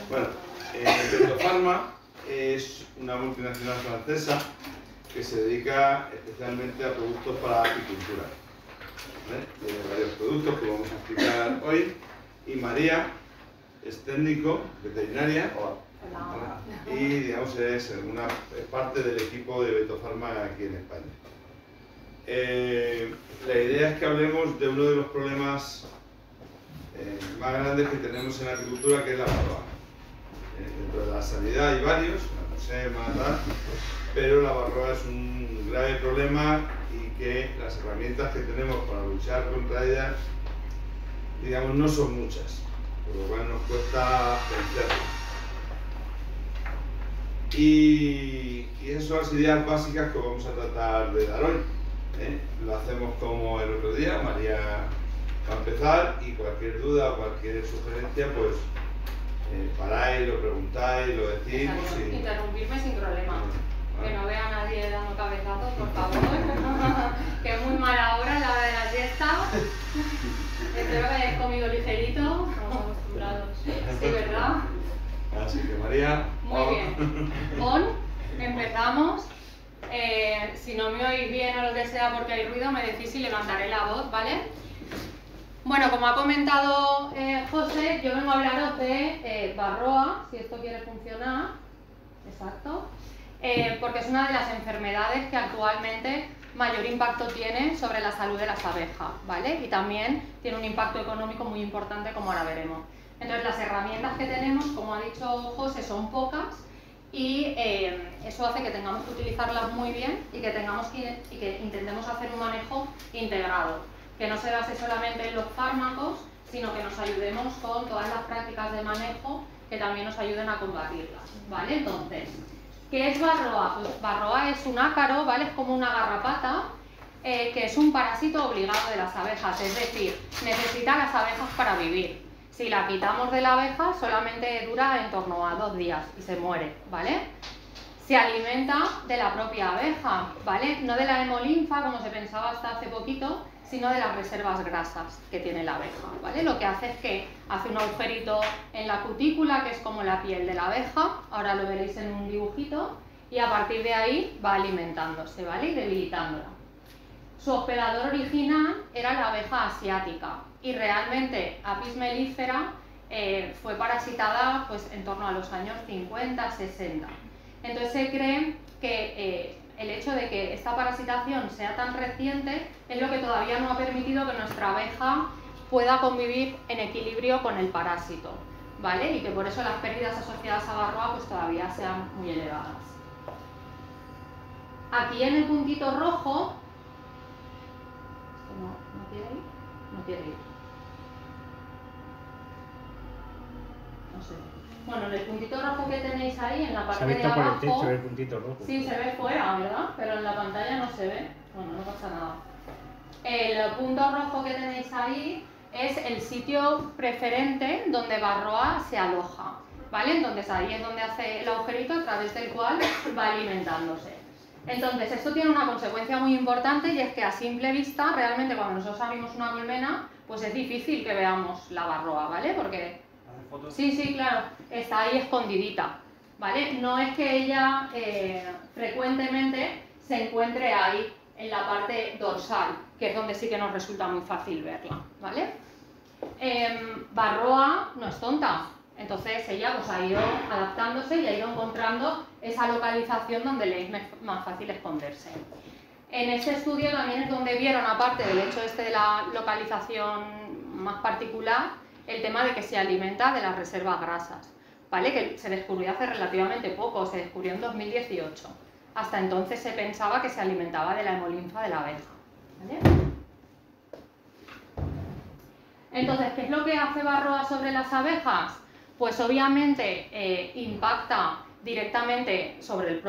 Bueno, Betofarma es una multinacional francesa que se dedica especialmente a productos para apicultura. ¿Vale? Tiene varios productos que vamos a explicar hoy. Y María es técnico, veterinaria. Hola. Y digamos es parte del equipo de Betofarma aquí en España. La idea es que hablemos de uno de los problemas más grandes que tenemos en la agricultura, que es la varroa. Dentro de la sanidad hay varios, la leucemia, tal, pero la varroa es un grave problema y que las herramientas que tenemos para luchar contra ella, digamos, no son muchas, por lo cual nos cuesta vencerla. Y esas son las ideas básicas que vamos a tratar de dar hoy. Lo hacemos como el otro día. María va a empezar y cualquier duda o cualquier sugerencia, pues paráis, lo preguntáis, lo decís. Sí. Interrumpirme sin problema. Que no vea a nadie dando cabezazos, por favor. Que es muy mala hora la hora de la siesta. Espero que hayáis comido ligerito. Estamos acostumbrados. Sí, ¿verdad? Así que María. Muy bien. Empezamos. Si no me oís bien o lo que sea porque hay ruido, me decís y levantaré la voz, ¿vale? Bueno, como ha comentado José, yo vengo a hablaros de varroa, si esto quiere funcionar. Exacto. Porque es una de las enfermedades que actualmente mayor impacto tiene sobre la salud de las abejas, ¿vale? Y también tiene un impacto económico muy importante, como ahora veremos. Entonces, las herramientas que tenemos, como ha dicho José, son pocas y eso hace que tengamos que utilizarlas muy bien y que intentemos hacer un manejo integrado, que no se base solamente en los fármacos, sino que nos ayudemos con todas las prácticas de manejo que también nos ayuden a combatirlas, ¿vale? Entonces, ¿qué es varroa? Pues varroa es un ácaro, ¿vale? Es como una garrapata, que es un parásito obligado de las abejas, es decir, necesita las abejas para vivir. Si la quitamos de la abeja, solamente dura en torno a 2 días y se muere, ¿vale? Se alimenta de la propia abeja, ¿vale? No de la hemolinfa, como se pensaba hasta hace poquito, sino de las reservas grasas que tiene la abeja, ¿vale? Lo que hace es que hace un agujerito en la cutícula, que es como la piel de la abeja, ahora lo veréis en un dibujito, y a partir de ahí va alimentándose, ¿vale? Y debilitándola. Su hospedador original era la abeja asiática y realmente Apis mellifera fue parasitada pues, en torno a los años 50-60. Entonces se cree que el hecho de que esta parasitación sea tan reciente es lo que todavía no ha permitido que nuestra abeja pueda convivir en equilibrio con el parásito, ¿vale? Y que por eso las pérdidas asociadas a varroa pues, todavía sean muy elevadas. Aquí en el puntito rojo, ¿no quiere ir? No quiere ir. No sé. Bueno, en el puntito rojo que tenéis ahí, en la parte de abajo... Se ha visto por el techo el puntito rojo. Sí, se ve fuera, ¿verdad? Pero en la pantalla no se ve. Bueno, no pasa nada. El punto rojo que tenéis ahí es el sitio preferente donde varroa se aloja, ¿vale? Entonces ahí es donde hace el agujerito a través del cual va alimentándose. Entonces, esto tiene una consecuencia muy importante y es que a simple vista, realmente cuando nosotros abrimos una colmena, pues es difícil que veamos la varroa, ¿vale? Porque... Sí, claro, está ahí escondidita, ¿vale? No es que ella frecuentemente se encuentre ahí, en la parte dorsal, que es donde sí que nos resulta muy fácil verla, ¿vale? Varroa no es tonta. Entonces ella pues, ha ido adaptándose y ha ido encontrando esa localización donde le es más fácil esconderse. En este estudio también es donde vieron, aparte del hecho de la localización más particular, el tema de que se alimenta de las reservas grasas, ¿vale? Que se descubrió hace relativamente poco, se descubrió en 2018. Hasta entonces se pensaba que se alimentaba de la hemolinfa de la abeja, ¿vale? Entonces, ¿qué es lo que hace varroa sobre las abejas? Pues obviamente impacta directamente sobre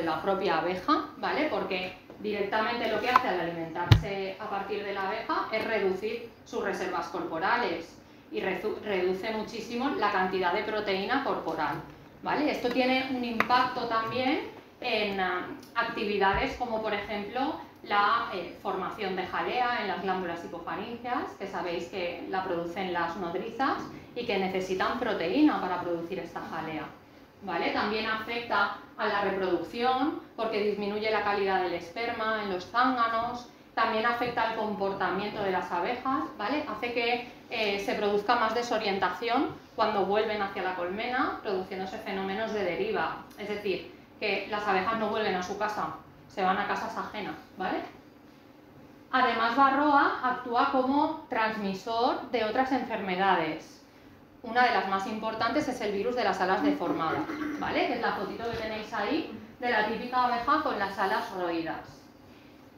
la propia abeja, ¿vale? Porque directamente lo que hace al alimentarse a partir de la abeja es reducir sus reservas corporales y reduce muchísimo la cantidad de proteína corporal, ¿vale? Esto tiene un impacto también en actividades como, por ejemplo, la formación de jalea en las glándulas hipofaríngeas, que sabéis que la producen las nodrizas y que necesitan proteína para producir esta jalea. ¿Vale? También afecta a la reproducción porque disminuye la calidad del esperma en los zánganos, también afecta al comportamiento de las abejas, ¿vale? Hace que se produzca más desorientación cuando vuelven hacia la colmena, produciéndose fenómenos de deriva, es decir, que las abejas no vuelven a su casa, se van a casas ajenas, ¿vale? Además, Varroa actúa como transmisor de otras enfermedades. Una de las más importantes es el virus de las alas deformadas, ¿vale? Que es la fotito que tenéis ahí de la típica abeja con las alas roídas.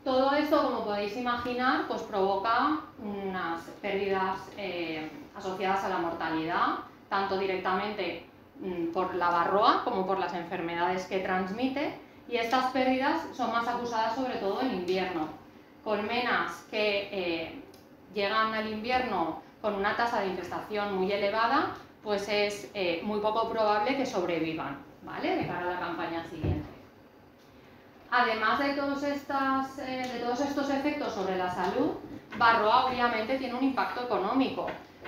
Todo esto, como podéis imaginar, pues provoca unas pérdidas asociadas a la mortalidad, tanto directamente por la varroa como por las enfermedades que transmite, y estas pérdidas son más acusadas sobre todo en invierno. Colmenas que llegan al invierno con una tasa de infestación muy elevada, pues es muy poco probable que sobrevivan, ¿vale? De cara a la campaña siguiente. Además de todos estos efectos sobre la salud, Varroa obviamente tiene un impacto económico,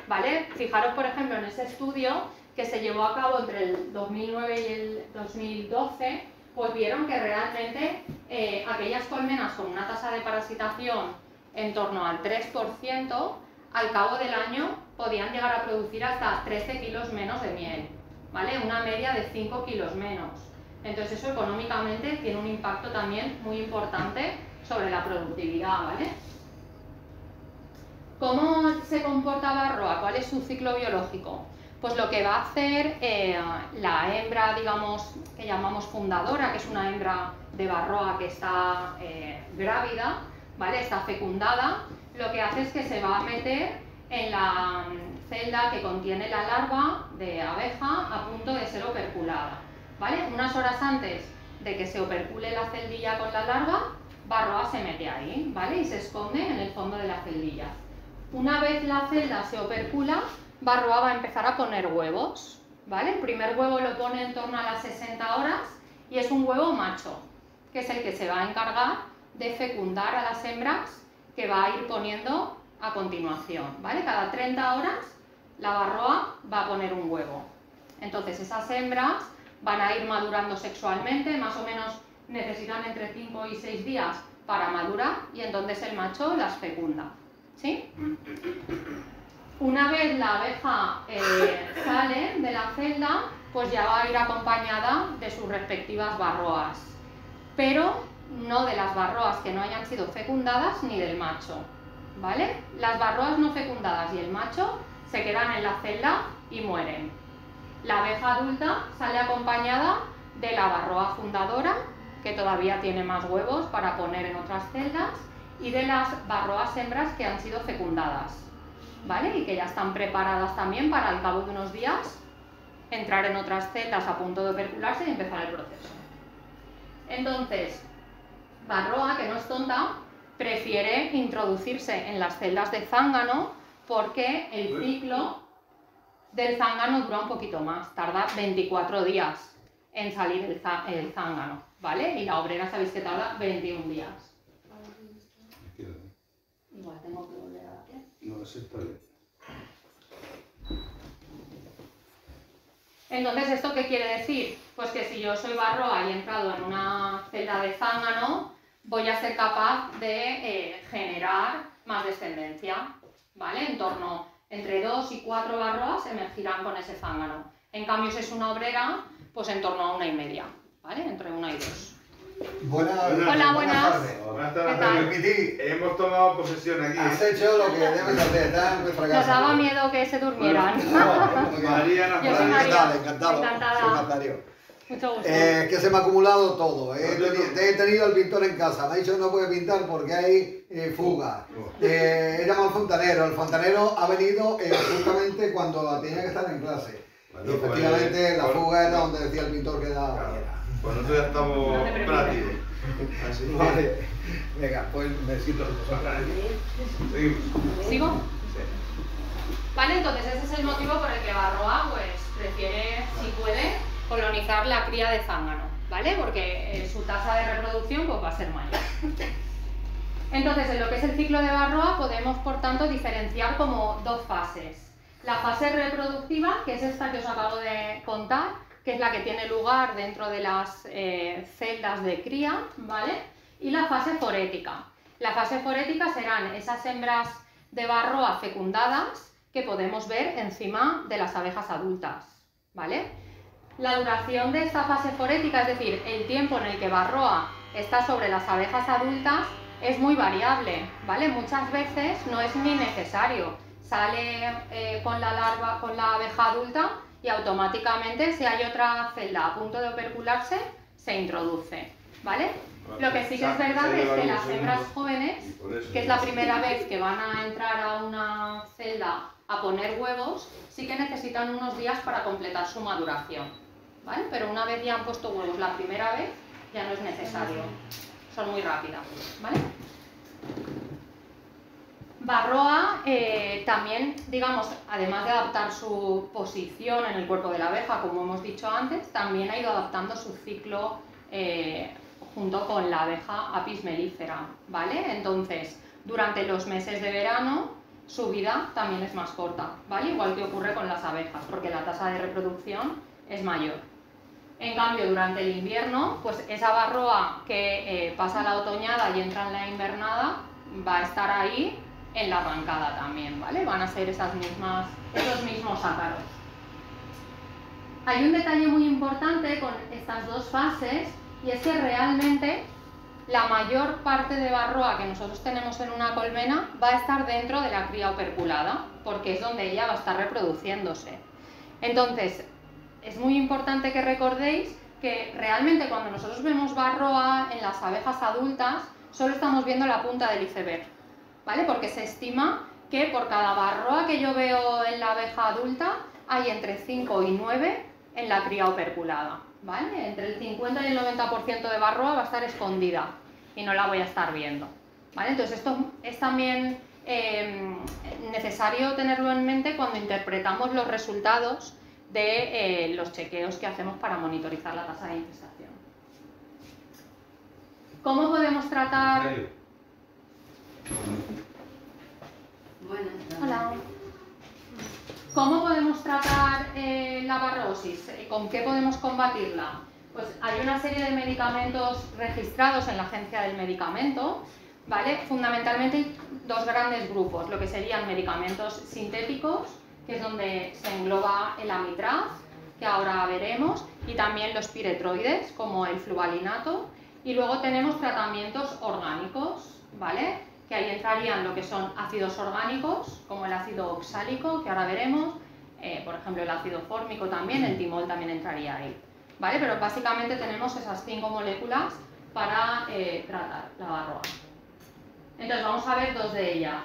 ¿vale? Fijaros, por ejemplo, en ese estudio que se llevó a cabo entre el 2009 y el 2012, pues vieron que realmente aquellas colmenas con una tasa de parasitación en torno al 3%, al cabo del año podían llegar a producir hasta 13 kilos menos de miel, ¿vale? Una media de 5 kilos menos. Entonces eso económicamente tiene un impacto también muy importante sobre la productividad, ¿vale? ¿Cómo se comporta Varroa? ¿Cuál es su ciclo biológico? Pues lo que va a hacer la hembra, digamos, que llamamos fundadora, que es una hembra de Varroa que está grávida, ¿vale? Está fecundada, lo que hace es que se va a meter en la celda que contiene la larva de abeja a punto de ser operculada, ¿vale? Unas horas antes de que se opercule la celdilla con la larva, Varroa se mete ahí, ¿vale? Y se esconde en el fondo de la celdilla. Una vez la celda se opercula, Varroa va a empezar a poner huevos, ¿vale? El primer huevo lo pone en torno a las 60 horas y es un huevo macho, que es el que se va a encargar de fecundar a las hembras que va a ir poniendo a continuación, ¿vale? Cada 30 horas la Varroa va a poner un huevo. Entonces esas hembras van a ir madurando sexualmente, más o menos necesitan entre 5 y 6 días para madurar y entonces el macho las fecunda, ¿sí? Una vez la abeja sale de la celda, pues ya va a ir acompañada de sus respectivas varroas, pero no de las varroas que no hayan sido fecundadas ni del macho, ¿vale? Las varroas no fecundadas y el macho se quedan en la celda y mueren. La abeja adulta sale acompañada de la varroa fundadora, que todavía tiene más huevos para poner en otras celdas, y de las varroas hembras que han sido fecundadas, ¿vale? Y que ya están preparadas también para al cabo de unos días entrar en otras celdas a punto de opercularse y empezar el proceso. Entonces, Varroa, que no es tonta, prefiere introducirse en las celdas de zángano porque el ciclo del zángano dura un poquito más, tarda 24 días en salir el zángano, ¿vale? Y la obrera sabéis que tarda 21 días. Igual tengo que volver a darle. No, eso está bien. Entonces, ¿esto qué quiere decir? Pues que si yo soy Varroa y he entrado en una celda de zángano, voy a ser capaz de generar más descendencia, ¿vale? En torno entre 2 y 4 varroas emergirán con ese zángano. En cambio, si es una obrera, pues en torno a 1 y media, ¿vale? Entre 1 y 2. Buenas Buenas tardes. tardes. ¿Qué tal? Permití. Hemos tomado posesión aquí. Has hecho lo que debes hacer, estás en nuestra casa. Nos daba miedo que se durmieran. Mariana, Yo soy María. Encantado. Encantada. Soy Natario. Mucho gusto. Que se me ha acumulado todo. He tenido al pintor en casa. Me ha dicho que no puede pintar porque hay fuga. He llamado al fontanero. El fontanero ha venido justamente cuando tenía que estar en clase. Bueno, Y efectivamente pues, la fuga era donde decía el pintor que era bañera. Pues nosotros ya estamos No te preocupes. prácticos. Así que, Vale. Venga, pues me siento. seguimos. ¿Sigo? Sí. Vale, entonces ese es el motivo por el que Varroa pues prefiere, si puede, colonizar la cría de zángano, ¿vale? Porque su tasa de reproducción pues va a ser mayor. Entonces, en lo que es el ciclo de Varroa podemos, por tanto, diferenciar como dos fases. La fase reproductiva, que es esta que os acabo de contar, que es la que tiene lugar dentro de las celdas de cría, ¿vale? Y la fase forética. La fase forética serán esas hembras de Varroa fecundadas que podemos ver encima de las abejas adultas, ¿vale? La duración de esta fase forética, es decir, el tiempo en el que Varroa está sobre las abejas adultas, es muy variable, ¿vale? Muchas veces no es ni necesario. Sale con la larva, con la abeja adulta y automáticamente, si hay otra celda a punto de opercularse, se introduce, ¿vale? Lo que sí que es verdad es que las hembras jóvenes, que es la primera vez que van a entrar a una celda a poner huevos, sí que necesitan unos días para completar su maduración, ¿vale? Pero una vez ya han puesto huevos la primera vez, ya no es necesario, son muy rápidas, ¿vale? Varroa también, digamos, además de adaptar su posición en el cuerpo de la abeja, como hemos dicho antes, también ha ido adaptando su ciclo junto con la abeja Apis mellifera, ¿vale? Entonces, durante los meses de verano, su vida también es más corta, ¿vale? Igual que ocurre con las abejas, porque la tasa de reproducción es mayor. En cambio, durante el invierno, pues esa Varroa que pasa la otoñada y entra en la invernada, va a estar ahí en la arrancada también, ¿vale? Van a ser esos mismos ácaros. Hay un detalle muy importante con estas dos fases, y es que realmente la mayor parte de Varroa que nosotros tenemos en una colmena va a estar dentro de la cría operculada, porque es donde ella va a estar reproduciéndose. Entonces, es muy importante que recordéis que realmente cuando nosotros vemos Varroa en las abejas adultas, solo estamos viendo la punta del iceberg, ¿vale? Porque se estima que por cada Varroa que yo veo en la abeja adulta, hay entre 5 y 9 en la cría operculada, ¿vale? Entre el 50 y el 90% de Varroa va a estar escondida y no la voy a estar viendo, ¿vale? Entonces esto es también necesario tenerlo en mente cuando interpretamos los resultados de los chequeos que hacemos para monitorizar la tasa de infestación. ¿Cómo podemos tratar? Hola. ¿Cómo podemos tratar la varrosis? ¿Con qué podemos combatirla? Pues hay una serie de medicamentos registrados en la Agencia del Medicamento, ¿vale? Fundamentalmente dos grandes grupos, lo que serían medicamentos sintéticos, que es donde se engloba el amitraz, que ahora veremos, y también los piretroides, como el fluvalinato, y luego tenemos tratamientos orgánicos, ¿vale? Que ahí entrarían lo que son ácidos orgánicos, como el ácido oxálico, que ahora veremos, por ejemplo el ácido fórmico también, el timol también entraría ahí, ¿vale? Pero básicamente tenemos esas 5 moléculas para tratar la Varroa. Entonces vamos a ver dos de ellas.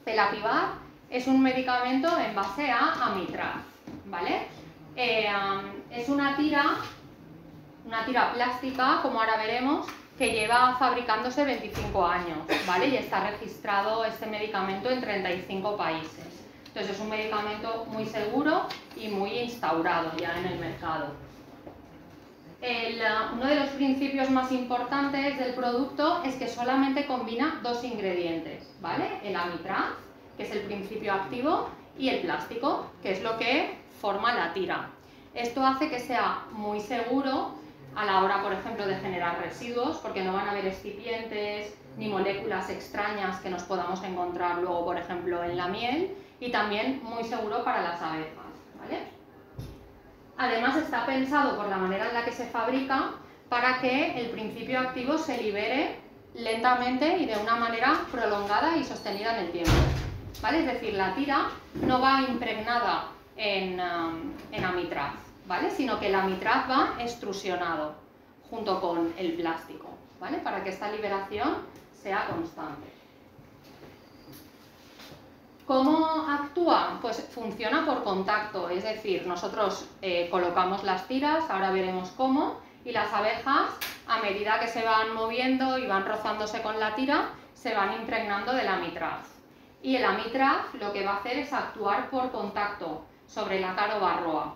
Pelapivar es un medicamento en base a amitraz, ¿vale? Es una tira plástica, como ahora veremos, que lleva fabricándose 25 años, ¿vale? Y está registrado este medicamento en 35 países. Entonces es un medicamento muy seguro y muy instaurado ya en el mercado. Uno de los principios más importantes del producto es que solamente combina dos ingredientes, ¿vale? El amitraz, que es el principio activo, y el plástico, que es lo que forma la tira. Esto hace que sea muy seguro a la hora, por ejemplo, de generar residuos, porque no van a haber excipientes ni moléculas extrañas que nos podamos encontrar luego, por ejemplo, en la miel, y también muy seguro para las abejas, ¿vale? Además está pensado por la manera en la que se fabrica para que el principio activo se libere lentamente y de una manera prolongada y sostenida en el tiempo, ¿vale? Es decir, la tira no va impregnada en amitraz, ¿vale? Sino que el amitraz va extrusionado junto con el plástico, ¿vale? Para que esta liberación sea constante. ¿Cómo actúa? Pues funciona por contacto, es decir, nosotros colocamos las tiras, ahora veremos cómo, y las abejas, a medida que se van moviendo y van rozándose con la tira, se van impregnando del amitraz. Y el amitraz lo que va a hacer es actuar por contacto sobre el ácaro Varroa.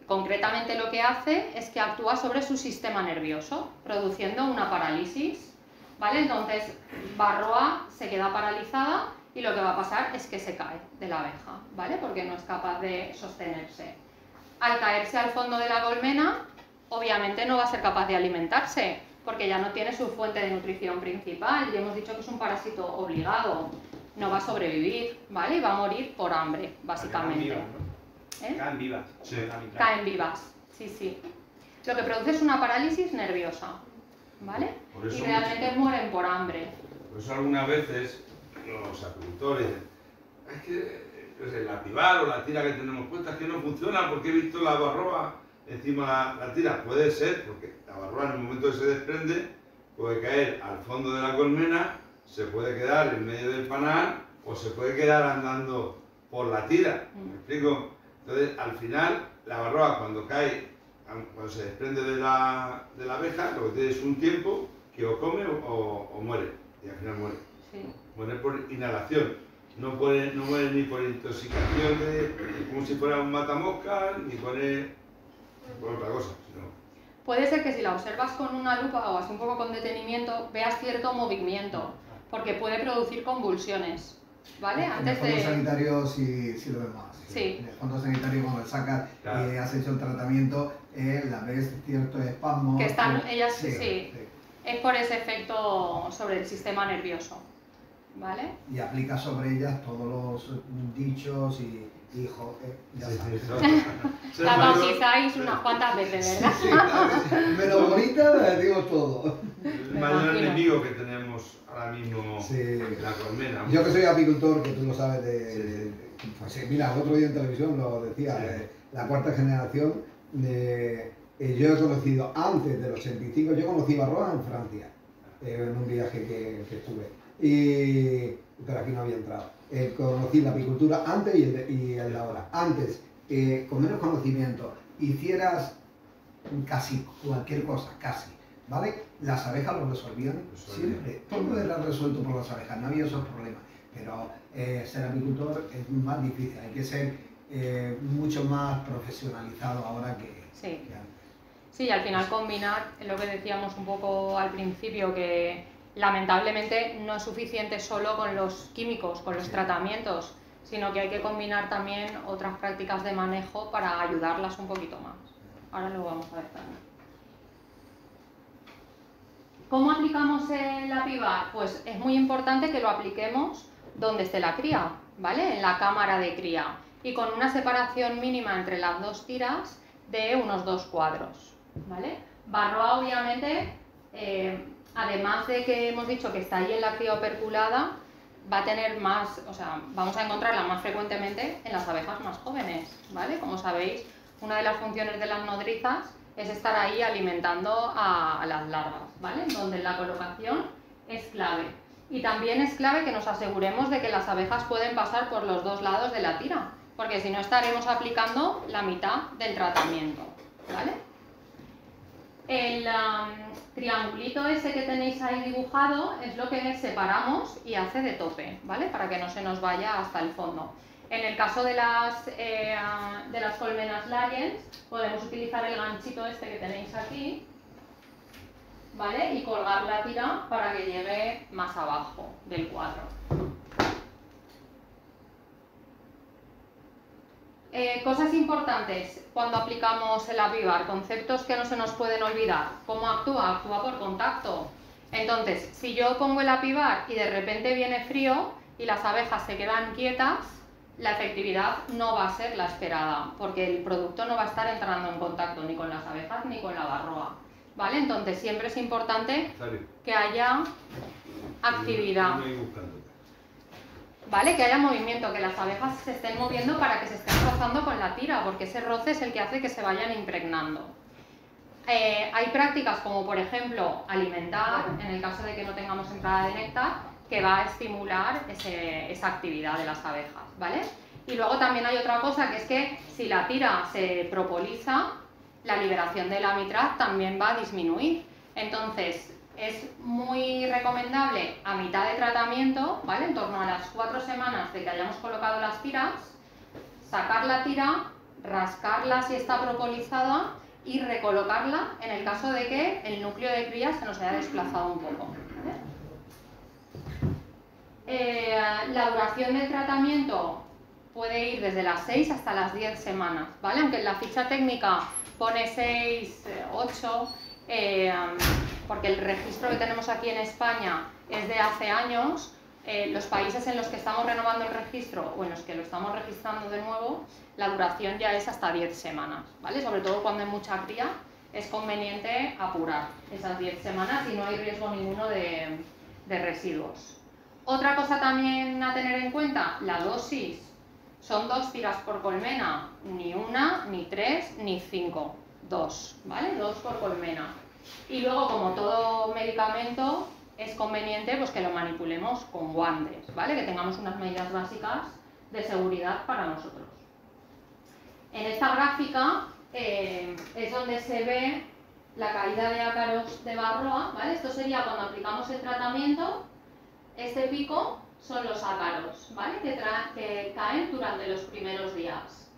Concretamente lo que hace es que actúa sobre su sistema nervioso, produciendo una parálisis, ¿vale? Entonces, Varroa se queda paralizada y lo que va a pasar es que se cae de la abeja, ¿vale? Porque no es capaz de sostenerse. Al caerse al fondo de la colmena, obviamente no va a ser capaz de alimentarse, porque ya no tiene su fuente de nutrición principal. Ya hemos dicho que es un parásito obligado, no va a sobrevivir, ¿vale? Y va a morir por hambre, básicamente. Caen vivas, ¿no? ¿Eh? Caen vivas. Sí. Caen vivas, sí, sí. Lo que produce es una parálisis nerviosa, ¿vale? Por eso Y realmente mueren por hambre. Por eso algunas veces los apicultores dicen, es que el apivar o la tira que tenemos puesta es que no funciona porque he visto la barroa encima la tira. Puede ser, porque la barroa en el momento que se desprende puede caer al fondo de la colmena, se puede quedar en medio del panal o se puede quedar andando por la tira. ¿Me explico? Entonces, al final, la barroa cuando cae, cuando se desprende de la abeja, lo que tiene es un tiempo que o come o muere. Y al final muere. Sí. Muere por inhalación. No muere ni por intoxicación, como si fuera un matamoscas, ni por otra cosa. Sino... Puede ser que si la observas con una lupa o así un poco con detenimiento, veas cierto movimiento, porque puede producir convulsiones, ¿vale? En el Antes fondo de... sanitario sí lo vemos. Sí. En el fondo sanitario cuando sacas Claro. y has hecho el tratamiento, la ves ciertos espasmos. Que están, ellas sí, sí. Es por ese efecto sobre el sistema nervioso, ¿vale? Y aplica sobre ellas todos los dichos y hijo, ya Sí, sabes. sí, La bautizáis unas cuantas veces, ¿verdad? Sí, claro. Menos bonita, le digo todo. El Me mayor imagino. enemigo que tenemos ahora mismo Sí. en la colmena. Yo que soy apicultor, que tú lo sabes Sí. pues mira, el otro día en televisión lo decía, Sí. la cuarta generación, yo he conocido antes del 85, yo conocí Barroa en Francia, en un viaje que estuve, pero aquí no había entrado. Conocí la apicultura antes y el de ahora. Antes, con menos conocimiento, hicieras casi cualquier cosa, casi, ¿vale? Las abejas lo resolvían siempre, todo era resuelto por las abejas, no había esos problemas. Pero ser apicultor es más difícil, hay que ser mucho más profesionalizado ahora que Sí. antes. Sí, y al final combinar lo que decíamos un poco al principio, que lamentablemente no es suficiente solo con los químicos, con los Sí. tratamientos, sino que hay que combinar también otras prácticas de manejo para ayudarlas un poquito más. Ahora lo vamos a ver también. ¿Cómo aplicamos el apivar? Pues es muy importante que lo apliquemos donde esté la cría, ¿vale? En la cámara de cría. Y con una separación mínima entre las dos tiras de unos 2 cuadros, ¿vale? Varroa, obviamente, además de que hemos dicho que está ahí en la cría operculada, va a tener más, o sea, vamos a encontrarla más frecuentemente en las abejas más jóvenes, ¿vale? Como sabéis, una de las funciones de las nodrizas es estar ahí alimentando a las larvas, ¿vale? Donde la colocación es clave. Y también es clave que nos aseguremos de que las abejas pueden pasar por los dos lados de la tira, porque si no estaremos aplicando la mitad del tratamiento, ¿vale? El triangulito ese que tenéis ahí dibujado es lo que separamos y hace de tope, ¿vale? Para que no se nos vaya hasta el fondo. En el caso de las colmenas Lyons, podemos utilizar el ganchito este que tenéis aquí, ¿vale? Y colgar la tira para que llegue más abajo del cuadro. Cosas importantes cuando aplicamos el apivar, conceptos que no se nos pueden olvidar. ¿Cómo actúa? Actúa por contacto. Entonces, si yo pongo el apivar y de repente viene frío y las abejas se quedan quietas, la efectividad no va a ser la esperada, porque el producto no va a estar entrando en contacto ni con las abejas ni con la varroa, ¿vale? Entonces siempre es importante que haya actividad, ¿vale? Que haya movimiento, que las abejas se estén moviendo para que se estén rozando con la tira, porque ese roce es el que hace que se vayan impregnando. Hay prácticas como, por ejemplo, alimentar, en el caso de que no tengamos entrada de néctar, que va a estimular esa actividad de las abejas, ¿vale? Y luego también hay otra cosa, que es que si la tira se propoliza, la liberación del amitraz también va a disminuir. Entonces, es muy recomendable a mitad de tratamiento, ¿vale? En torno a las 4 semanas de que hayamos colocado las tiras, sacar la tira, rascarla si está propolizada y recolocarla en el caso de que el núcleo de cría se nos haya desplazado un poco, ¿vale? La duración del tratamiento puede ir desde las 6 hasta las 10 semanas, ¿vale? Aunque en la ficha técnica pone 6, 8, porque el registro que tenemos aquí en España es de hace años. Los países en los que estamos renovando el registro o en los que lo estamos registrando de nuevo, la duración ya es hasta 10 semanas, ¿vale? Sobre todo cuando hay mucha cría, es conveniente apurar esas 10 semanas y no hay riesgo ninguno de residuos. Otra cosa también a tener en cuenta, la dosis. Son 2 tiras por colmena, ni 1, ni 3, ni 5, 2, ¿vale? 2 por colmena. Y luego, como todo medicamento, es conveniente pues, que lo manipulemos con guantes, ¿vale? Que tengamos unas medidas básicas de seguridad para nosotros. En esta gráfica es donde se ve la caída de ácaros de Varroa, ¿vale? Esto sería cuando aplicamos el tratamiento. Este pico son los ácaros, ¿vale? Que caen durante los primeros días.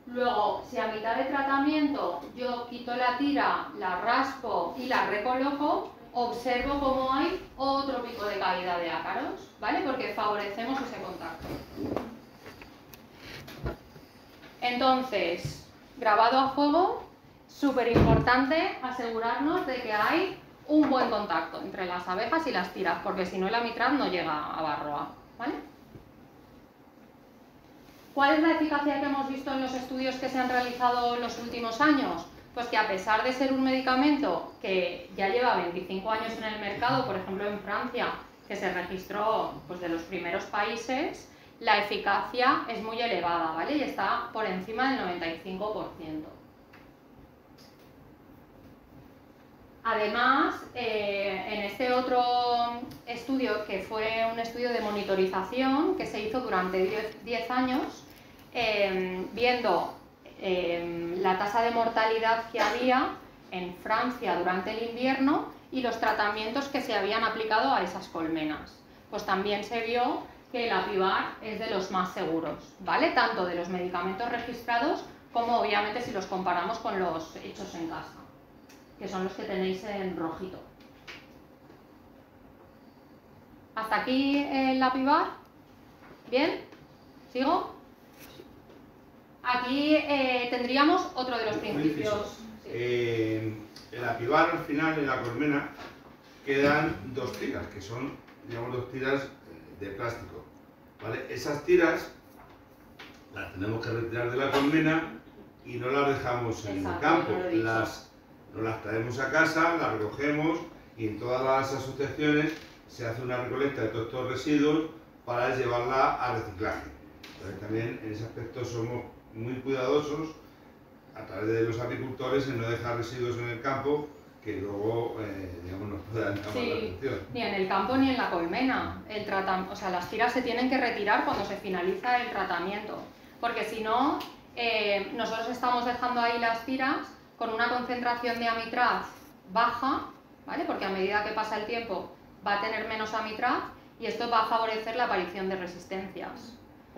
Luego, si a mitad de tratamiento yo quito la tira, la raspo y la recoloco, observo cómo hay otro pico de caída de ácaros, ¿vale? Porque favorecemos ese contacto. Entonces, grabado a fuego, súper importante asegurarnos de que hay un buen contacto entre las abejas y las tiras, porque si no el amitraz no llega a Varroa, ¿vale? ¿Cuál es la eficacia que hemos visto en los estudios que se han realizado en los últimos años? Pues que a pesar de ser un medicamento que ya lleva 25 años en el mercado, por ejemplo en Francia, que se registró pues, de los primeros países, la eficacia es muy elevada, ¿vale? Y está por encima del 95%. Además, en este otro estudio, que fue un estudio de monitorización que se hizo durante 10 años, viendo la tasa de mortalidad que había en Francia durante el invierno y los tratamientos que se habían aplicado a esas colmenas. Pues también se vio que el Apivar es de los más seguros, ¿vale? Tanto de los medicamentos registrados como obviamente si los comparamos con los hechos en casa, que son los que tenéis en rojito. ¿Hasta aquí el Apivar? ¿Bien? ¿Sigo? Aquí tendríamos otro de los principios. El Apivar al final en la colmena quedan 2 tiras, que son, digamos, 2 tiras de plástico, ¿vale? Esas tiras las tenemos que retirar de la colmena y no las dejamos en el campo, nos las traemos a casa, las recogemos y en todas las asociaciones se hace una recolecta de todos estos residuos para llevarla a reciclaje. Entonces, también en ese aspecto somos muy cuidadosos a través de los apicultores en no dejar residuos en el campo que luego digamos, nos puedan llamar la atención. Ni en el campo ni en la colmena. O sea, las tiras se tienen que retirar cuando se finaliza el tratamiento, porque si no, nosotros estamos dejando ahí las tiras con una concentración de amitraz baja, ¿vale? Porque a medida que pasa el tiempo va a tener menos amitraz y esto va a favorecer la aparición de resistencias,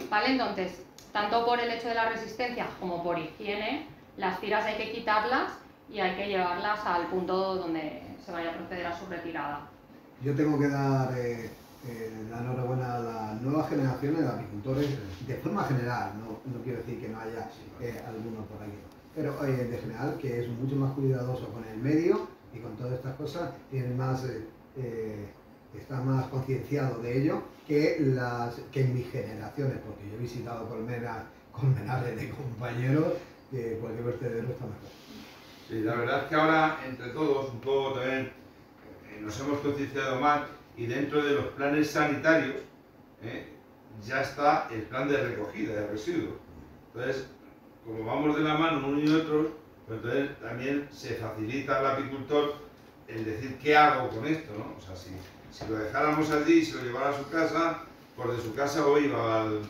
¿vale? Entonces, tanto por el hecho de la resistencia como por higiene, las tiras hay que quitarlas y hay que llevarlas al punto donde se vaya a proceder a su retirada. Yo tengo que dar la enhorabuena a las nuevas generaciones de apicultores, de forma general, no quiero decir que no haya alguno por aquí, pero de general que es mucho más cuidadoso con el medio y con todas estas cosas, tiene más, está más concienciado de ello que en mis generaciones, porque yo he visitado colmenares de compañeros que cualquier vertedero está mejor. Sí, la verdad es que ahora entre todos un poco también nos hemos concienciado más y dentro de los planes sanitarios ya está el plan de recogida de residuos. Entonces, como vamos de la mano unos y otros, pues entonces también se facilita al apicultor el decir qué hago con esto, ¿no? O sea, si lo dejáramos allí y se lo llevara a su casa, pues de su casa o iba al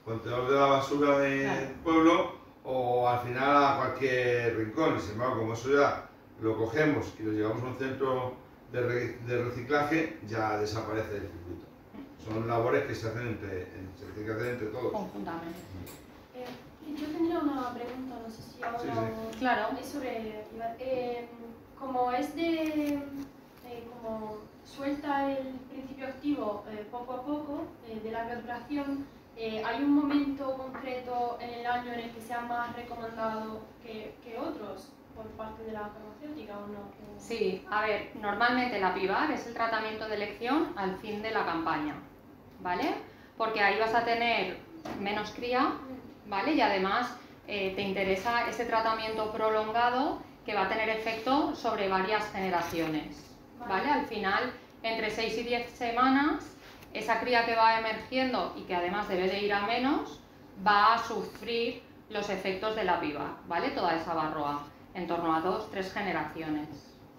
contenedor de la basura del pueblo o al final a cualquier rincón. Y sin embargo, como eso ya lo cogemos y lo llevamos a un centro de reciclaje, ya desaparece del circuito. Son labores que se tienen que hacer entre todos. Conjuntamente. Yo tendría una pregunta, no sé si ahora... Sí. Claro. Es sobre... como es de como suelta el principio activo poco a poco, de larga duración, ¿hay un momento concreto en el año en el que sea más recomendado que otros por parte de la farmacéutica o no? Sí, a ver, normalmente la PIVAR es el tratamiento de elección al fin de la campaña, ¿vale? Porque ahí vas a tener menos cría, ¿vale? Y además te interesa ese tratamiento prolongado que va a tener efecto sobre varias generaciones, ¿vale? Al final, entre 6 y 10 semanas, esa cría que va emergiendo y que además debe de ir a menos, va a sufrir los efectos de la PIVAR, ¿vale? Toda esa barroa, en torno a 2-3 generaciones,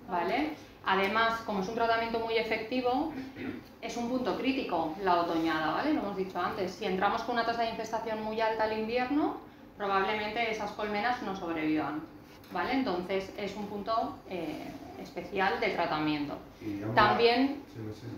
¿vale? Además, como es un tratamiento muy efectivo, es un punto crítico la otoñada, ¿vale? Lo hemos dicho antes, si entramos con una tasa de infestación muy alta al invierno, probablemente esas colmenas no sobrevivan, ¿vale? Entonces es un punto especial de tratamiento. También,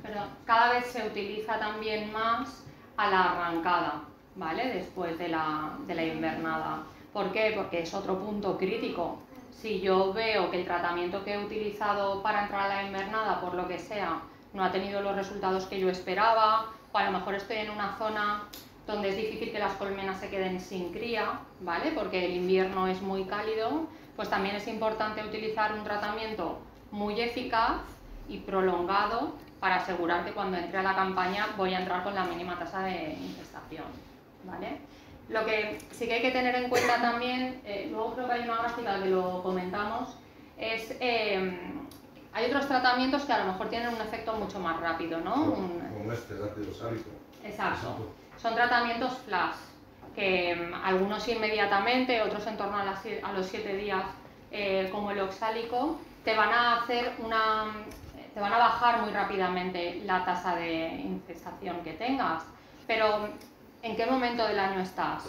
perdón, cada vez se utiliza también más a la arrancada, ¿vale? Después de la invernada. ¿Por qué? Porque es otro punto crítico. Si yo veo que el tratamiento que he utilizado para entrar a la invernada, por lo que sea, no ha tenido los resultados que yo esperaba, o a lo mejor estoy en una zona donde es difícil que las colmenas se queden sin cría, ¿vale? Porque el invierno es muy cálido, pues también es importante utilizar un tratamiento muy eficaz y prolongado para asegurar que cuando entre a la campaña voy a entrar con la mínima tasa de infestación, ¿vale? Lo que sí que hay que tener en cuenta también, luego creo que hay una gráfica que lo comentamos, es hay otros tratamientos que a lo mejor tienen un efecto mucho más rápido, ¿no? Como este, el ácido sálico. Exacto. Son tratamientos flash, que algunos inmediatamente, otros en torno a los 7 días, como el oxálico, te van a bajar muy rápidamente la tasa de infestación que tengas. Pero, ¿en qué momento del año estás?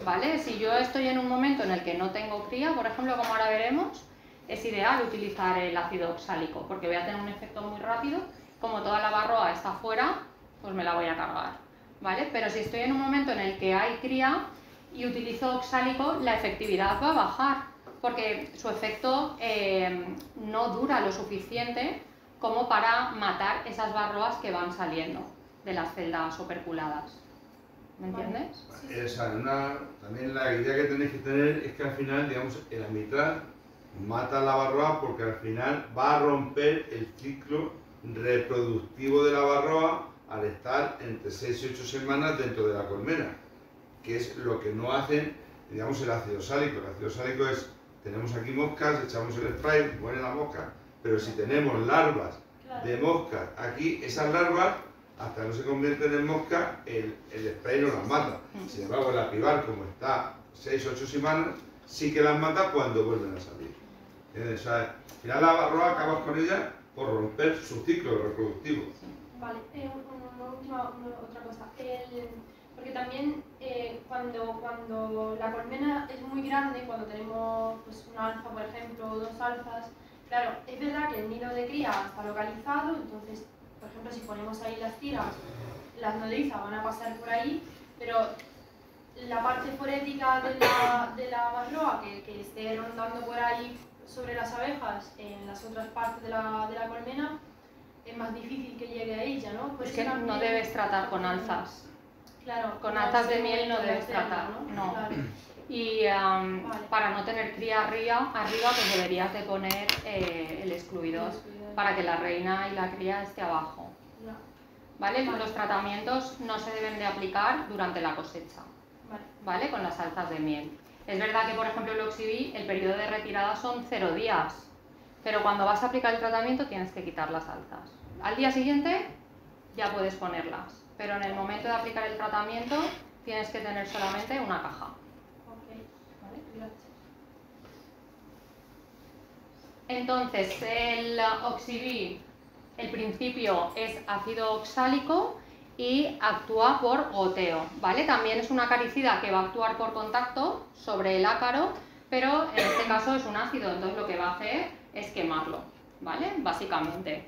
¿Vale? Si yo estoy en un momento en el que no tengo cría, por ejemplo, como ahora veremos, es ideal utilizar el ácido oxálico, porque voy a tener un efecto muy rápido. Como toda la barroa está fuera, pues me la voy a cargar, ¿vale? Pero si estoy en un momento en el que hay cría y utilizo oxálico, la efectividad va a bajar, porque su efecto no dura lo suficiente como para matar esas barroas que van saliendo de las celdas operculadas. ¿Me entiendes? También la idea que tenéis que tener es que al final, digamos, el amitraz mata la barroa porque al final va a romper el ciclo reproductivo de la barroa al estar entre 6 y 8 semanas dentro de la colmena, que es lo que no hacen, digamos, el ácido sálico. El ácido sálico es, tenemos aquí moscas, echamos el spray, mueren las moscas, pero si tenemos larvas de moscas aquí, esas larvas, hasta que no se convierten en moscas, el spray no las mata. Sin embargo, la PIVAR, como está 6 o 8 semanas, sí que las mata cuando vuelven a salir. ¿Entiendes? O sea, al final la barroa acabas con ella por romper su ciclo reproductivo. Vale, otra cosa. Porque también cuando la colmena es muy grande, cuando tenemos pues, un alfa, por ejemplo, o 2 alfas, claro, es verdad que el nido de cría está localizado, entonces, por ejemplo, si ponemos ahí las tiras, las nodrizas van a pasar por ahí, pero la parte forética de la barroa que esté rondando por ahí sobre las abejas en las otras partes de la colmena, es más difícil que llegue a ella, ¿no? Pues es que no debes tratar con alzas. Claro. Con alzas de miel no debes tratar, ¿no? Claro. Y para no tener cría arriba, pues deberías de poner el excluidor para que la reina y la cría esté abajo. ¿Vale? Los tratamientos no se deben de aplicar durante la cosecha, ¿vale? Con las alzas de miel. Es verdad que, por ejemplo, el Oxiví, el periodo de retirada son 0 días, pero cuando vas a aplicar el tratamiento tienes que quitar las alzas. Al día siguiente ya puedes ponerlas, pero en el momento de aplicar el tratamiento tienes que tener solamente una caja. ¿Vale? Entonces, el Oxiví, el principio es ácido oxálico y actúa por goteo, ¿vale? También es una acaricida que va a actuar por contacto sobre el ácaro, pero en este caso es un ácido, entonces lo que va a hacer es quemarlo, ¿vale? Básicamente.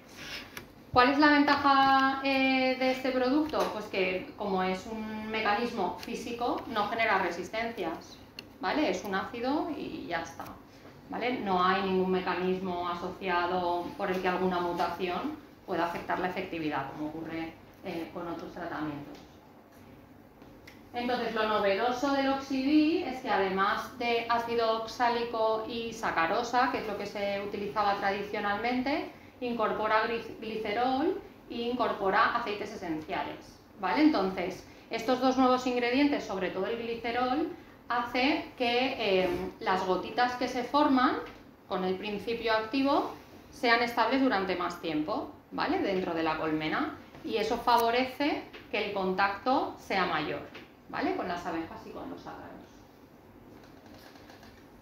¿Cuál es la ventaja de este producto? Pues que como es un mecanismo físico, no genera resistencias, ¿vale? Es un ácido y ya está. ¿vale? No hay ningún mecanismo asociado por el que alguna mutación pueda afectar la efectividad, como ocurre con otros tratamientos. Entonces, lo novedoso del Oxy-B es que además de ácido oxálico y sacarosa, que es lo que se utilizaba tradicionalmente, incorpora glicerol e incorpora aceites esenciales, ¿vale? Entonces, estos dos nuevos ingredientes, sobre todo el glicerol, hace que las gotitas que se forman con el principio activo sean estables durante más tiempo, ¿vale? Dentro de la colmena, y eso favorece que el contacto sea mayor, ¿vale? Con las abejas y con los ácaros.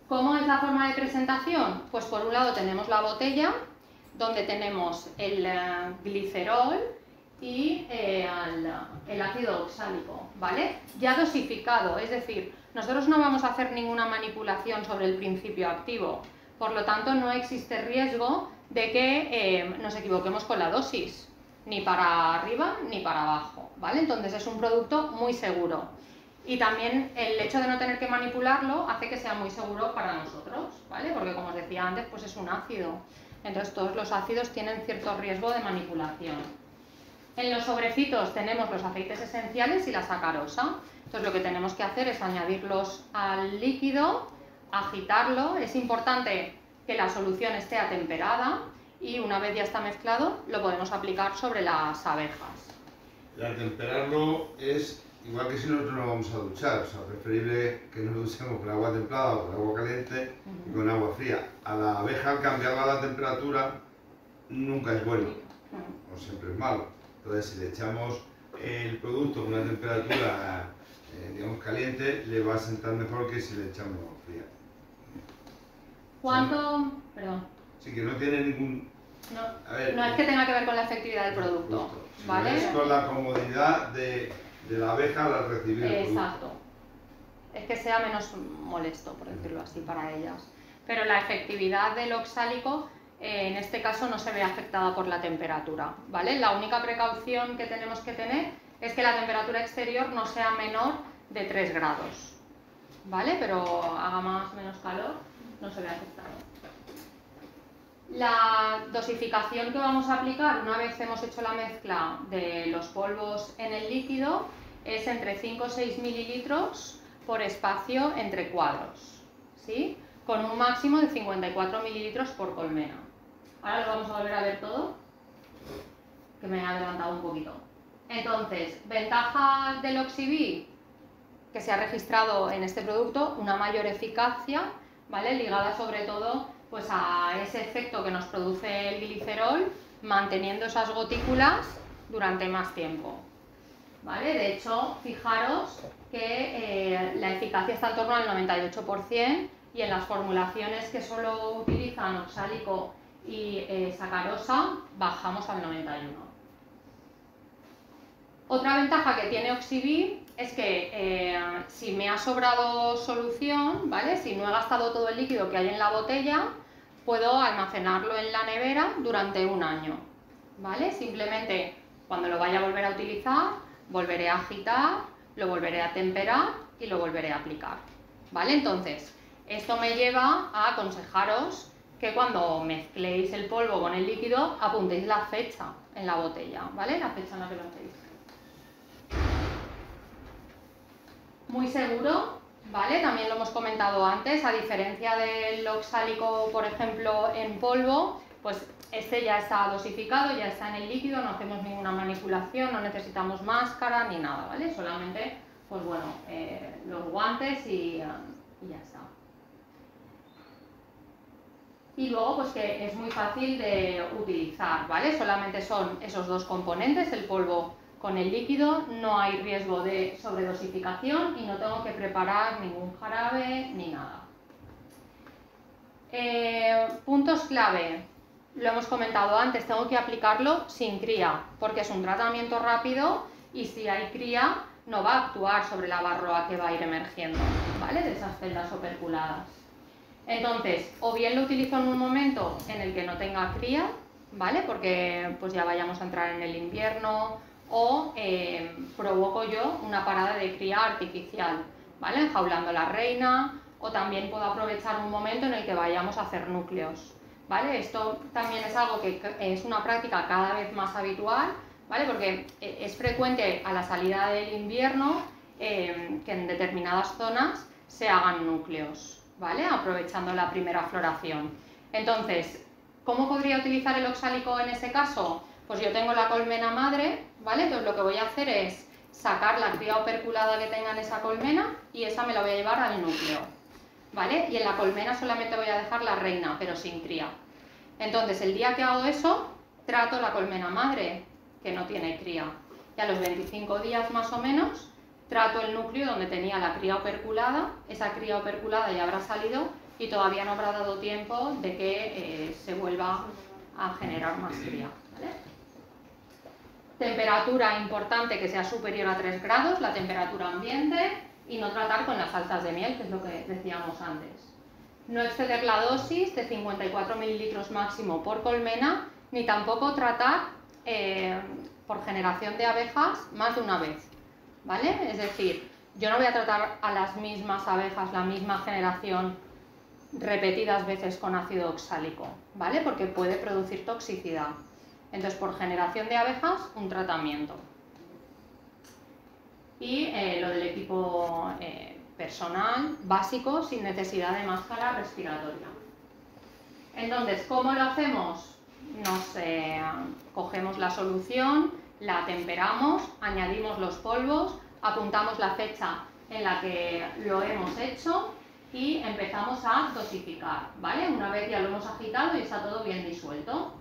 ¿Cómo es la forma de presentación? Pues por un lado tenemos la botella, donde tenemos el glicerol y el ácido oxálico, ¿vale? Ya dosificado, es decir, nosotros no vamos a hacer ninguna manipulación sobre el principio activo, por lo tanto no existe riesgo de que nos equivoquemos con la dosis, ni para arriba ni para abajo, ¿vale? Entonces es un producto muy seguro. Y también el hecho de no tener que manipularlo hace que sea muy seguro para nosotros, ¿vale? Porque como os decía antes, pues es un ácido. Entonces todos los ácidos tienen cierto riesgo de manipulación. En los sobrecitos tenemos los aceites esenciales y la sacarosa. Entonces lo que tenemos que hacer es añadirlos al líquido, agitarlo. Es importante que la solución esté atemperada y una vez ya está mezclado lo podemos aplicar sobre las abejas. El atemperarlo es igual que si nosotros nos vamos a duchar, o sea, preferible que nos duchemos con agua templada o con agua caliente y con agua fría. A la abeja, al cambiarla la temperatura, nunca es bueno, o siempre es malo. Entonces, si le echamos el producto con una temperatura, digamos, caliente, le va a sentar mejor que si le echamos fría. ¿Cuánto? Perdón. Sí, que no tiene ningún... No es que tenga que ver con la efectividad del producto, ¿vale? Es con la comodidad de la abeja al recibir el producto. Exacto. Es que sea menos molesto, por decirlo así, para ellas. Pero la efectividad del oxálico, en este caso, no se ve afectada por la temperatura, ¿vale? La única precaución que tenemos que tener es que la temperatura exterior no sea menor de 3 grados, ¿vale? Pero haga más o menos calor, no se ve afectado. La dosificación que vamos a aplicar una vez hemos hecho la mezcla de los polvos en el líquido es entre 5 o 6 mililitros por espacio entre cuadros, ¿sí? Con un máximo de 54 mililitros por colmena. Ahora lo vamos a volver a ver todo, que me he adelantado un poquito. Entonces, ventaja del Oxy-B que se ha registrado en este producto, una mayor eficacia, ¿vale? Ligada sobre todo pues a ese efecto que nos produce el glicerol, manteniendo esas gotículas durante más tiempo, ¿vale? De hecho, fijaros que la eficacia está en torno al 98% y en las formulaciones que solo utilizan oxálico y sacarosa bajamos al 91%. Otra ventaja que tiene Oxy-B es que si me ha sobrado solución, ¿vale? Si no he gastado todo el líquido que hay en la botella, puedo almacenarlo en la nevera durante un año, ¿vale? Simplemente cuando lo vaya a volver a utilizar, volveré a agitar, lo volveré a temperar y lo volveré a aplicar, ¿vale? Entonces, esto me lleva a aconsejaros que cuando mezcléis el polvo con el líquido, apuntéis la fecha en la botella, ¿vale? La fecha en la que lo hacéis. Muy seguro, ¿vale? También lo hemos comentado antes, a diferencia del oxálico, por ejemplo, en polvo, pues este ya está dosificado, ya está en el líquido, no hacemos ninguna manipulación, no necesitamos máscara ni nada, ¿vale? Solamente, pues bueno, los guantes y ya está. Y luego, pues que es muy fácil de utilizar, ¿vale? Solamente son esos dos componentes, el polvo con el líquido, no hay riesgo de sobredosificación y no tengo que preparar ningún jarabe ni nada. Puntos clave, lo hemos comentado antes, tengo que aplicarlo sin cría, porque es un tratamiento rápido y si hay cría no va a actuar sobre la varroa que va a ir emergiendo, ¿vale? De esas celdas operculadas. Entonces, o bien lo utilizo en un momento en el que no tenga cría, ¿vale? Porque pues ya vayamos a entrar en el invierno, o provoco yo una parada de cría artificial, ¿vale? Enjaulando la reina o también puedo aprovechar un momento en el que vayamos a hacer núcleos, ¿vale? Esto también es algo que es una práctica cada vez más habitual, ¿vale? Porque es frecuente a la salida del invierno que en determinadas zonas se hagan núcleos, ¿vale? Aprovechando la primera floración. Entonces, ¿cómo podría utilizar el oxálico en ese caso? Pues yo tengo la colmena madre, ¿vale? Entonces lo que voy a hacer es sacar la cría operculada que tenga en esa colmena y esa me la voy a llevar al núcleo, ¿vale? Y en la colmena solamente voy a dejar la reina, pero sin cría. Entonces, el día que hago eso, trato la colmena madre, que no tiene cría. Y a los 25 días más o menos, trato el núcleo donde tenía la cría operculada. Esa cría operculada ya habrá salido y todavía no habrá dado tiempo de que se vuelva a generar más cría, ¿vale? Temperatura importante que sea superior a 3 grados, la temperatura ambiente, y no tratar con las altas de miel, que es lo que decíamos antes. No exceder la dosis de 54 mililitros máximo por colmena, ni tampoco tratar por generación de abejas más de una vez, ¿vale? Es decir, yo no voy a tratar a las mismas abejas, la misma generación, repetidas veces con ácido oxálico, ¿vale? Porque puede producir toxicidad. Entonces, por generación de abejas, un tratamiento. Y lo del equipo personal básico sin necesidad de máscara respiratoria. Entonces, ¿cómo lo hacemos? Cogemos la solución, la temperamos, añadimos los polvos, apuntamos la fecha en la que lo hemos hecho y empezamos a dosificar, ¿vale? Una vez ya lo hemos agitado y está todo bien disuelto.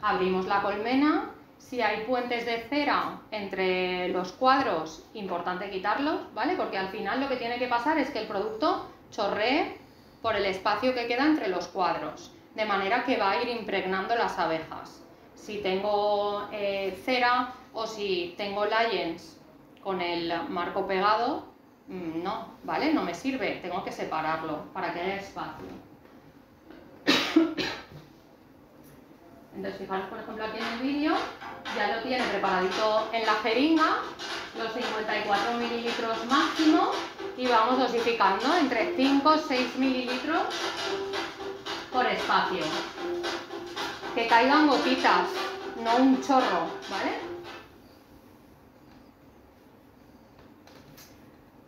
Abrimos la colmena. Si hay puentes de cera entre los cuadros, importante quitarlos, ¿vale? Porque al final lo que tiene que pasar es que el producto chorree por el espacio que queda entre los cuadros, de manera que va a ir impregnando las abejas. Si tengo cera o si tengo lions con el marco pegado, no, ¿vale? No me sirve, tengo que separarlo para que haya espacio. Entonces, fijaros, por ejemplo, aquí en el vídeo, ya lo tiene preparadito en la jeringa, los 54 mililitros máximo, y vamos dosificando entre 5 y 6 mililitros por espacio. Que caigan gotitas, no un chorro, ¿vale?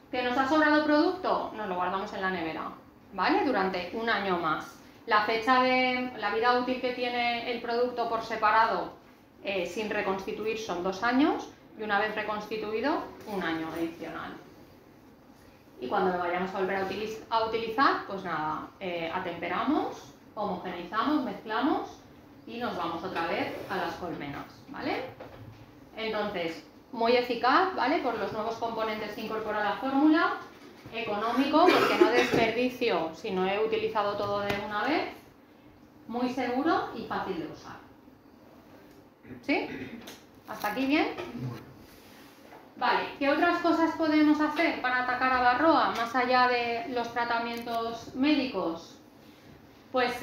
¿Que nos ha sobrado producto? Nos lo guardamos en la nevera, ¿vale? Durante un año más. La vida útil que tiene el producto por separado sin reconstituir son 2 años y una vez reconstituido, 1 año adicional. Y cuando lo vayamos a volver a utilizar, pues nada, atemperamos, homogeneizamos, mezclamos y nos vamos otra vez a las colmenas, ¿vale? Entonces, muy eficaz, ¿vale? Por los nuevos componentes que incorpora la fórmula. Económico, porque no desperdicio si no he utilizado todo de una vez, muy seguro y fácil de usar. ¿Sí? ¿Hasta aquí bien? Vale, ¿qué otras cosas podemos hacer para atacar a varroa, más allá de los tratamientos médicos? Pues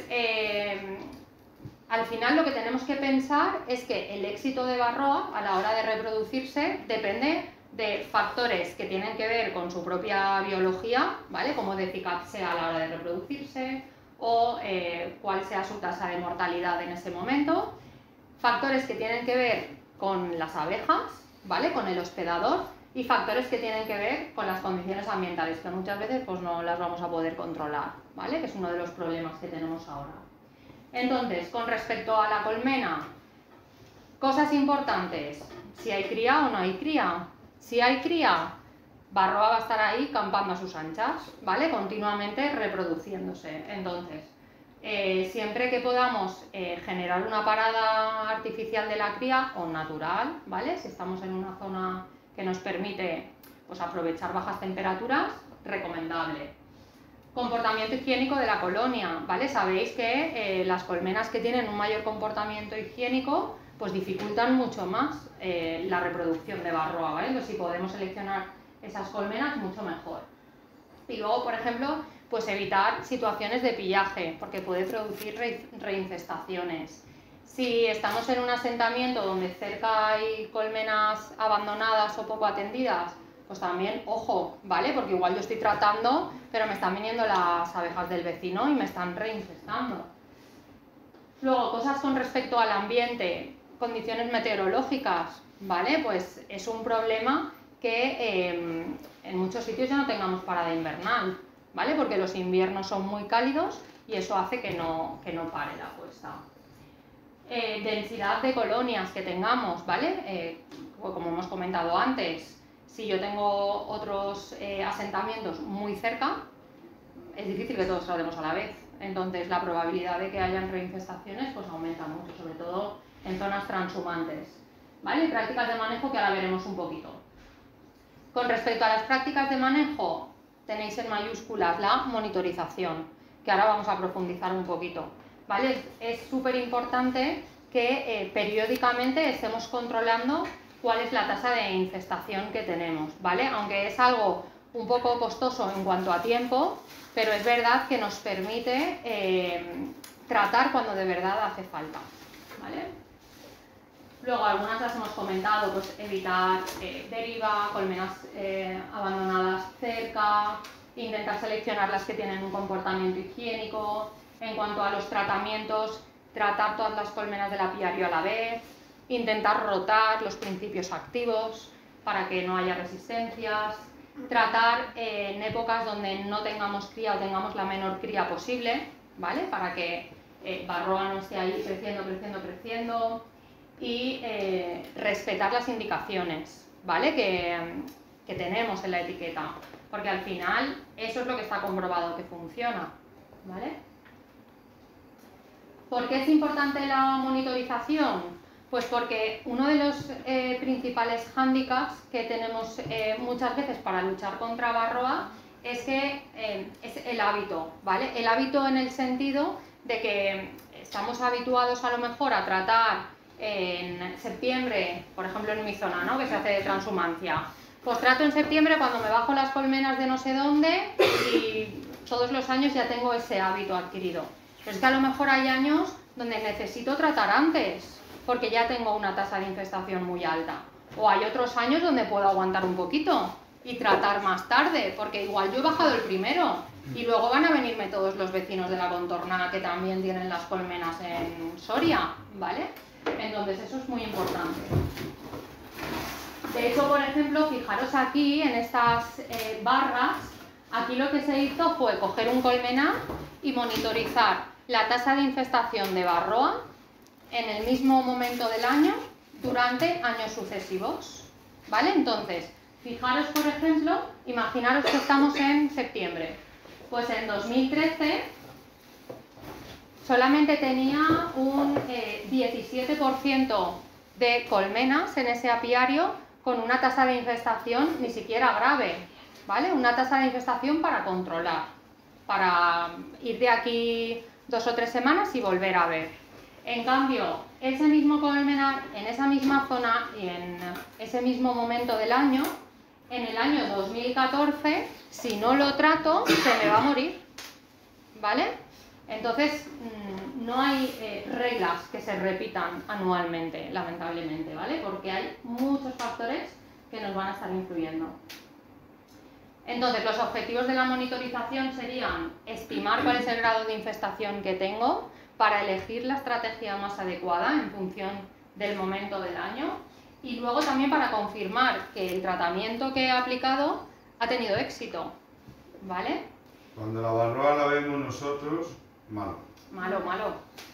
al final lo que tenemos que pensar es que el éxito de varroa a la hora de reproducirse depende de factores que tienen que ver con su propia biología, ¿vale? Como de eficaz sea a la hora de reproducirse o cuál sea su tasa de mortalidad en ese momento. Factores que tienen que ver con las abejas, ¿vale? Con el hospedador, y factores que tienen que ver con las condiciones ambientales, que muchas veces pues, no las vamos a poder controlar, ¿vale? Que es uno de los problemas que tenemos ahora. Entonces, con respecto a la colmena, cosas importantes: si hay cría o no hay cría. Si hay cría, varroa va a estar ahí campando a sus anchas, ¿vale? Continuamente reproduciéndose. Entonces, siempre que podamos generar una parada artificial de la cría o natural, ¿vale? Si estamos en una zona que nos permite pues, aprovechar bajas temperaturas, recomendable. Comportamiento higiénico de la colonia, ¿vale? Sabéis que las colmenas que tienen un mayor comportamiento higiénico pues dificultan mucho más la reproducción de varroa, ¿vale? Entonces, si podemos seleccionar esas colmenas, mucho mejor. Y luego, por ejemplo, pues evitar situaciones de pillaje, porque puede producir reinfestaciones. Si estamos en un asentamiento donde cerca hay colmenas abandonadas o poco atendidas, pues también, ojo, ¿vale? Porque igual yo estoy tratando, pero me están viniendo las abejas del vecino y me están reinfestando. Luego, cosas con respecto al ambiente, condiciones meteorológicas, ¿vale? Pues es un problema que en muchos sitios ya no tengamos parada invernal, ¿vale? Porque los inviernos son muy cálidos y eso hace que no pare la puesta. Densidad de colonias que tengamos, ¿vale? Como hemos comentado antes, si yo tengo otros asentamientos muy cerca, es difícil que todos tratemos a la vez. Entonces la probabilidad de que hayan reinfestaciones pues aumenta mucho, sobre todo en zonas transhumantes, ¿vale? Prácticas de manejo que ahora veremos un poquito. Con respecto a las prácticas de manejo, tenéis en mayúsculas la monitorización, que ahora vamos a profundizar un poquito, ¿vale? Es súper importante que periódicamente estemos controlando cuál es la tasa de infestación que tenemos, ¿vale? Aunque es algo un poco costoso en cuanto a tiempo, pero es verdad que nos permite tratar cuando de verdad hace falta, ¿vale? Luego, algunas las hemos comentado, pues evitar deriva, colmenas abandonadas cerca, intentar seleccionar las que tienen un comportamiento higiénico. En cuanto a los tratamientos, tratar todas las colmenas del apiario a la vez, intentar rotar los principios activos para que no haya resistencias, tratar en épocas donde no tengamos cría o tengamos la menor cría posible, ¿vale? Para que Varroa no esté ahí creciendo y respetar las indicaciones, ¿vale? Que tenemos en la etiqueta, porque al final eso es lo que está comprobado que funciona, ¿vale? ¿Por qué es importante la monitorización? Pues porque uno de los principales hándicaps que tenemos muchas veces para luchar contra Varroa es que es el hábito, ¿vale? El hábito en el sentido de que estamos habituados a lo mejor a tratar en septiembre, por ejemplo en mi zona, ¿no? Que se hace de transhumancia. Pues trato en septiembre cuando me bajo las colmenas de no sé dónde y todos los años ya tengo ese hábito adquirido. Pero es que a lo mejor hay años donde necesito tratar antes, porque ya tengo una tasa de infestación muy alta. O hay otros años donde puedo aguantar un poquito y tratar más tarde, porque igual yo he bajado el primero y luego van a venirme todos los vecinos de la contorna que también tienen las colmenas en Soria, ¿vale? Entonces eso es muy importante. De hecho, por ejemplo, fijaros aquí en estas barras, aquí lo que se hizo fue coger un colmenar y monitorizar la tasa de infestación de Varroa en el mismo momento del año durante años sucesivos, ¿vale? Entonces, fijaros, por ejemplo, imaginaros que estamos en septiembre. Pues en 2013 solamente tenía un 17% de colmenas en ese apiario con una tasa de infestación ni siquiera grave, ¿vale? Una tasa de infestación para controlar, para ir de aquí 2 o 3 semanas y volver a ver. En cambio, ese mismo colmenar en esa misma zona y en ese mismo momento del año, en el año 2014, si no lo trato, se me va a morir, ¿vale? Entonces, no hay reglas que se repitan anualmente, lamentablemente, ¿vale? Porque hay muchos factores que nos van a estar influyendo. Entonces, los objetivos de la monitorización serían estimar cuál es el grado de infestación que tengo para elegir la estrategia más adecuada en función del momento del año y luego también para confirmar que el tratamiento que he aplicado ha tenido éxito, ¿vale? Cuando la Varroa la vemos nosotros, malo. Malo,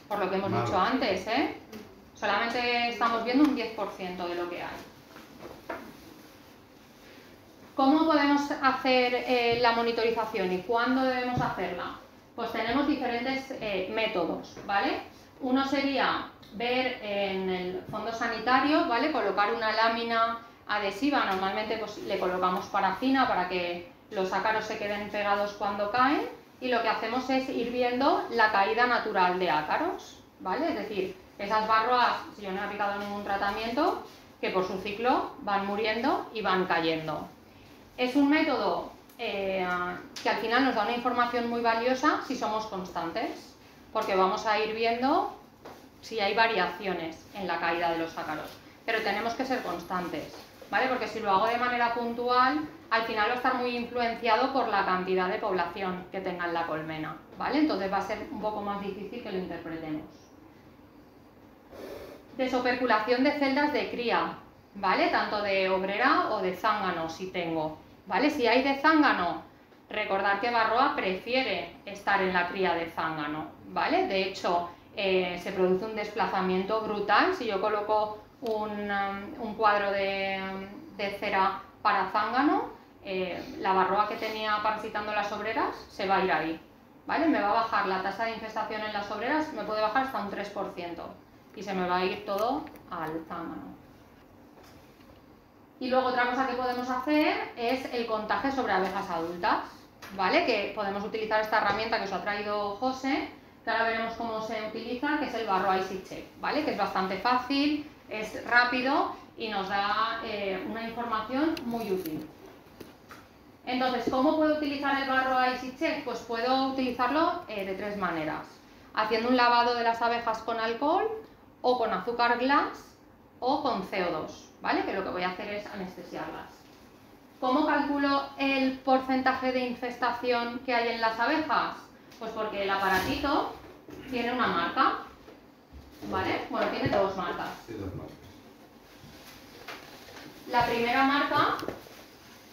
por lo que hemos dicho antes, ¿eh? Solamente estamos viendo un 10% de lo que hay. ¿Cómo podemos hacer la monitorización y cuándo debemos hacerla? Pues tenemos diferentes métodos, ¿vale? Uno sería ver en el fondo sanitario, ¿vale? Colocar una lámina adhesiva, normalmente pues le colocamos parafina para que los ácaros se queden pegados cuando caen y lo que hacemos es ir viendo la caída natural de ácaros, ¿vale? Es decir, esas Varroas, si yo no he aplicado ningún tratamiento, que por su ciclo van muriendo y van cayendo. Es un método que al final nos da una información muy valiosa si somos constantes, porque vamos a ir viendo si hay variaciones en la caída de los ácaros, pero tenemos que ser constantes. ¿vale? Porque si lo hago de manera puntual, al final va a estar muy influenciado por la cantidad de población que tenga en la colmena, ¿vale? Entonces va a ser un poco más difícil que lo interpretemos. Desoperculación de celdas de cría, ¿vale? Tanto de obrera o de zángano, si tengo, ¿vale? Si hay de zángano, recordad que Varroa prefiere estar en la cría de zángano, ¿vale? De hecho, se produce un desplazamiento brutal. Si yo coloco un cuadro de cera para zángano, la Varroa que tenía parasitando las obreras se va a ir ahí, ¿vale? Me va a bajar la tasa de infestación en las obreras, me puede bajar hasta un 3% y se me va a ir todo al zángano. Y luego otra cosa que podemos hacer es el contaje sobre abejas adultas, ¿vale? Que podemos utilizar esta herramienta que os ha traído José, que ahora veremos cómo se utiliza, que es el Varroa Easy Check, ¿vale? Que es bastante fácil, es rápido y nos da una información muy útil. Entonces, ¿cómo puedo utilizar el Varroa Easy Check? Pues puedo utilizarlo de 3 maneras. Haciendo un lavado de las abejas con alcohol, o con azúcar glass, o con CO2, ¿vale? Que lo que voy a hacer es anestesiarlas. ¿Cómo calculo el porcentaje de infestación que hay en las abejas? Pues porque el aparatito tiene una marca, ¿vale? Bueno, tiene 2 marcas. La primera marca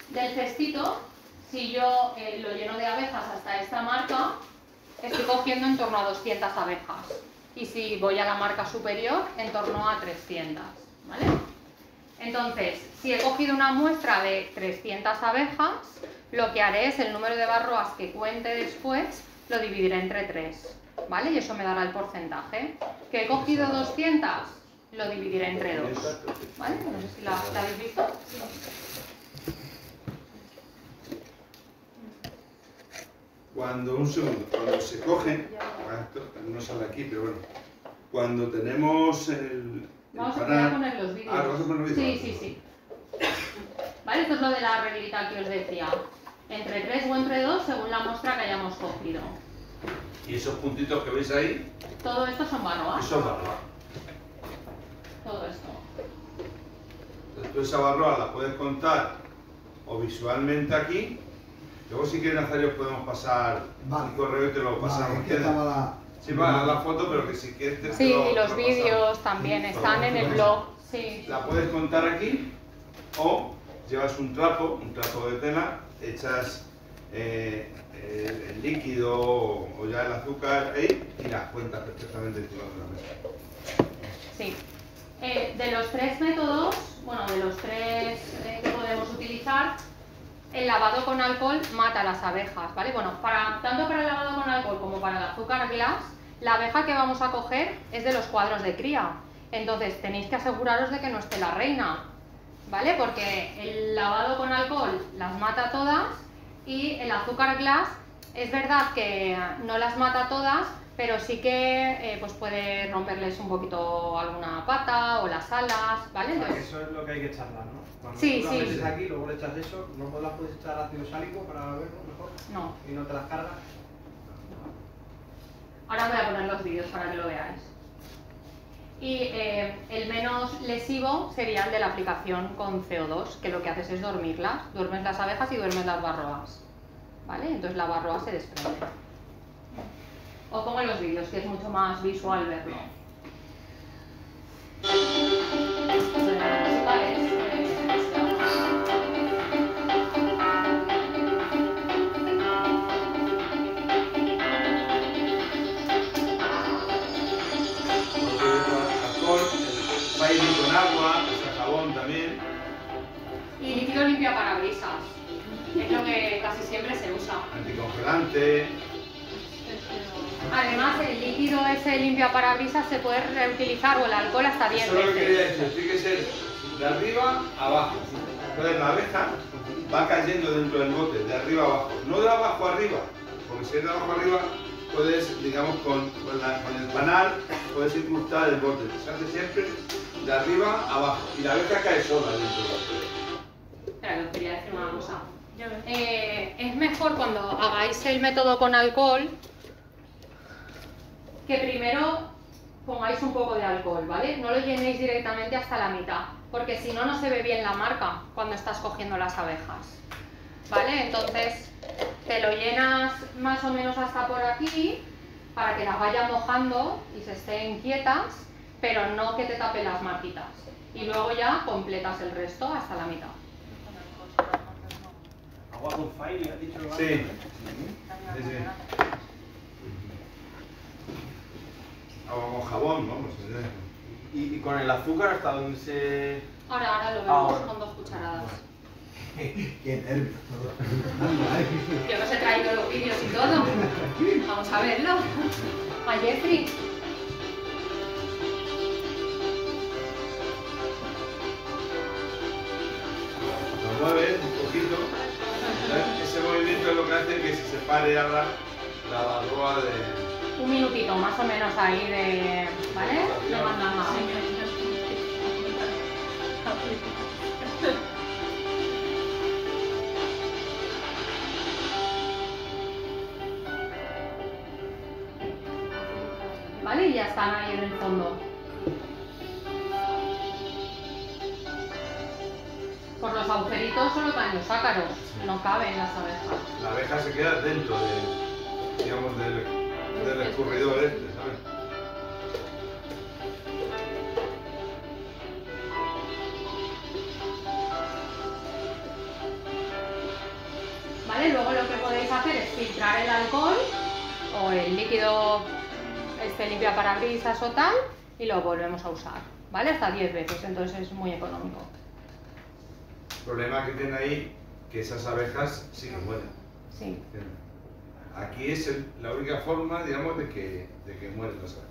del cestito, si yo lo lleno de abejas hasta esta marca, estoy cogiendo en torno a 200 abejas. Y si voy a la marca superior, en torno a 300, ¿vale? Entonces, si he cogido una muestra de 300 abejas, lo que haré es el número de barroas que cuente después, lo dividiré entre 3, ¿vale? Y eso me dará el porcentaje. ¿Que he cogido 200? Lo dividiré entre 2, ¿vale? No sé si la habéis visto. Cuando se cogen, esto no sale aquí, pero bueno, cuando tenemos el Vamos a poner los vídeos. ¿vas a poner los vídeos? Sí. Vale, esto es lo de la reglita que os decía. Entre 3 o entre 2, según la muestra que hayamos cogido. Y esos puntitos que veis ahí, Todo esto son barroas. eso es barroa. Todo esto. Entonces tú esa barroa la puedes contar o visualmente aquí. Luego si quieres, Nazario, podemos pasar el correo y te lo pasamos. Sí, va la foto, pero que si quieres Sí, y los vídeos también están en el blog. Sí. La puedes contar aquí o llevas un trapo de tela, echas el líquido o ya el azúcar ahí y las cuentas perfectamente encima de la mesa. Sí. De los 3 métodos, bueno, de los 3 que podemos utilizar, el lavado con alcohol mata a las abejas, ¿vale? Bueno, tanto para el lavado con alcohol como para el azúcar glass, la abeja que vamos a coger es de los cuadros de cría. Entonces tenéis que aseguraros de que no esté la reina, ¿vale? Porque el lavado con alcohol las mata todas y el azúcar glass es verdad que no las mata todas, pero sí que pues puede romperles un poquito alguna pata o las alas, ¿vale? Entonces, eso es lo que hay que echarla, ¿no? Cuando Sí, tú la sí. metes aquí, luego le echas eso, ¿no las puedes echar ácido sálico para verlo mejor? No. ¿Y no te las cargas? Ahora voy a poner los vídeos para que lo veáis. Y el menos lesivo sería el de la aplicación con CO2, que lo que haces es dormirlas. Duermes las abejas y duermes las barroas, ¿vale? Entonces la barroa se desprende. Os pongo en los vídeos, que es mucho más visual verlo. Va a ir con agua, o sea, jabón también. Y líquido limpia parabrisas. Es lo que casi siempre se usa. Anticongelante. Además, el líquido ese limpia parabrisas se puede reutilizar o el alcohol hasta 10 Eso es lo que quería veces. decir, tiene que ser de arriba a abajo. Entonces la abeja va cayendo dentro del bote, de arriba a abajo. No de abajo a arriba, porque si es de abajo arriba, puedes, digamos, con el panal, puedes incrustar el bote. Se hace siempre de arriba a abajo. Y la abeja cae sola dentro del bote. Espera, que os quería decir una cosa. Es mejor cuando hagáis el método con alcohol que primero pongáis un poco de alcohol, ¿vale? No lo llenéis directamente hasta la mitad, porque si no, no se ve bien la marca cuando estás cogiendo las abejas, ¿vale? Entonces te lo llenas más o menos hasta por aquí para que las vaya mojando y se estén quietas, pero no que te tapen las marquitas. Y luego ya completas el resto hasta la mitad. Agua con fire, ¿has dicho? Sí. Sí, sí. Agua con jabón, vamos. ¿Y con el azúcar hasta dónde se...? Ahora lo vemos Ahora. con 2 cucharadas. Qué nervios. Yo os he traído los vídeos y todo. Vamos a verlo. A Jeffrey. Lo mueves un poquito. Ese movimiento es lo que hace que se separe ahora la barroa de... Un minutito más o menos ahí de... ¿Vale? De mandanga. ¿Vale? Y ya están ahí en el fondo. Por los agujeritos solo caen los ácaros, no caben las abejas. La abeja se queda dentro de, digamos, del escurridor este, ¿sabes? ¿Vale? Luego lo que podéis hacer es filtrar el alcohol o el líquido limpia parabrisas o tal y lo volvemos a usar, ¿vale? Hasta 10 veces, entonces es muy económico. El problema que tiene ahí que esas abejas sí que mueren. Sí. Aquí es la única forma, digamos, de que mueren las abejas.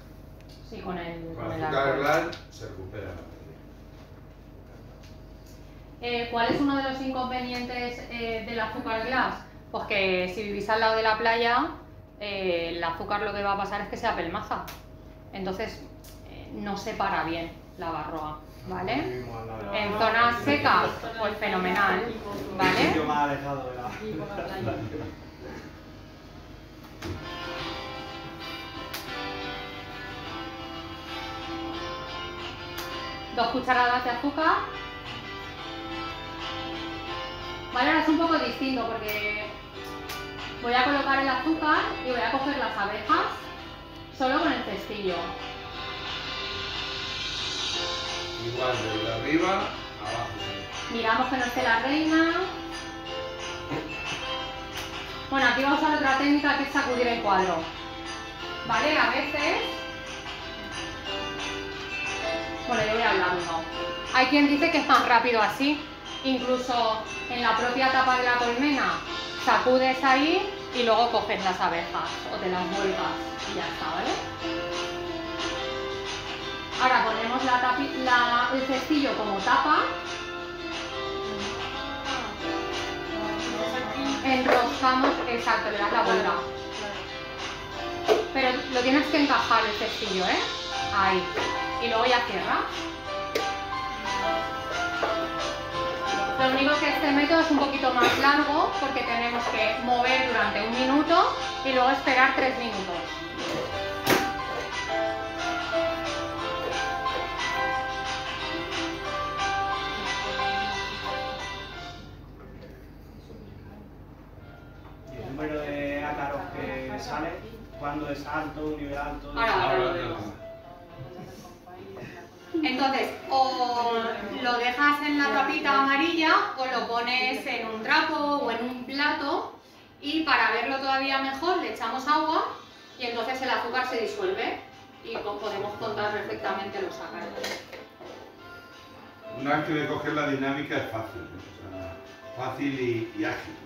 Sí, con el Con el azúcar alcohol. glass se recupera la materia. ¿Cuál es uno de los inconvenientes del azúcar glass? Pues que si vivís al lado de la playa, el azúcar lo que va a pasar es que se apelmaza. Entonces no separa bien la barroa, ¿vale? En zonas secas, pues fenomenal, ¿vale? Yo más alejado de la... Dos cucharadas de azúcar. Vale, ahora es un poco distinto porque voy a colocar el azúcar y voy a coger las abejas solo con el cestillo. Igual, desde arriba, abajo. Miramos que no esté la reina. Bueno, aquí vamos a usar otra técnica que es sacudir el cuadro. Vale, a veces... Bueno, yo voy hablando. Hay quien dice que es más rápido así. Incluso en la propia tapa de la colmena sacudes ahí y luego coges las abejas o te las vuelcas y ya está, ¿vale? Ahora ponemos el cestillo como tapa. Enroscamos, exacto, le das la vuelta. Pero lo tienes que encajar el cestillo, ¿eh? Ahí. Y luego ya cierra. Lo único que este método es un poquito más largo porque tenemos que mover durante 1 minuto y luego esperar 3 minutos. ¿Y el número de ácaros que sale? ¿Cuándo es alto, nivel alto? Ahora lo vemos. Entonces, o lo dejas en la tapita amarilla o lo pones en un trapo o en un plato y para verlo todavía mejor le echamos agua y entonces el azúcar se disuelve y podemos contar perfectamente los ácaros. Una vez que de coger la dinámica es fácil, o sea, fácil y ágil.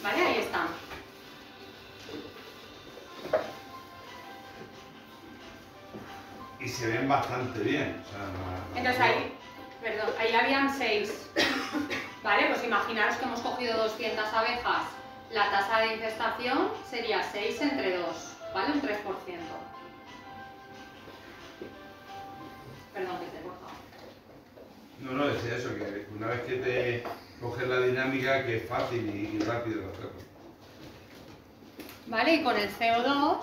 ¿Vale? Ahí están. Y se ven bastante bien. O sea, Entonces ahí habían 6. Vale, pues imaginaros que hemos cogido 200 abejas. La tasa de infestación sería 6 entre 2, ¿vale? Un 3%. Perdón, que te he cortado. No, decía eso, que una vez que te coges la dinámica, que es fácil y rápido hacerlo. ¿vale? Y con el CO2...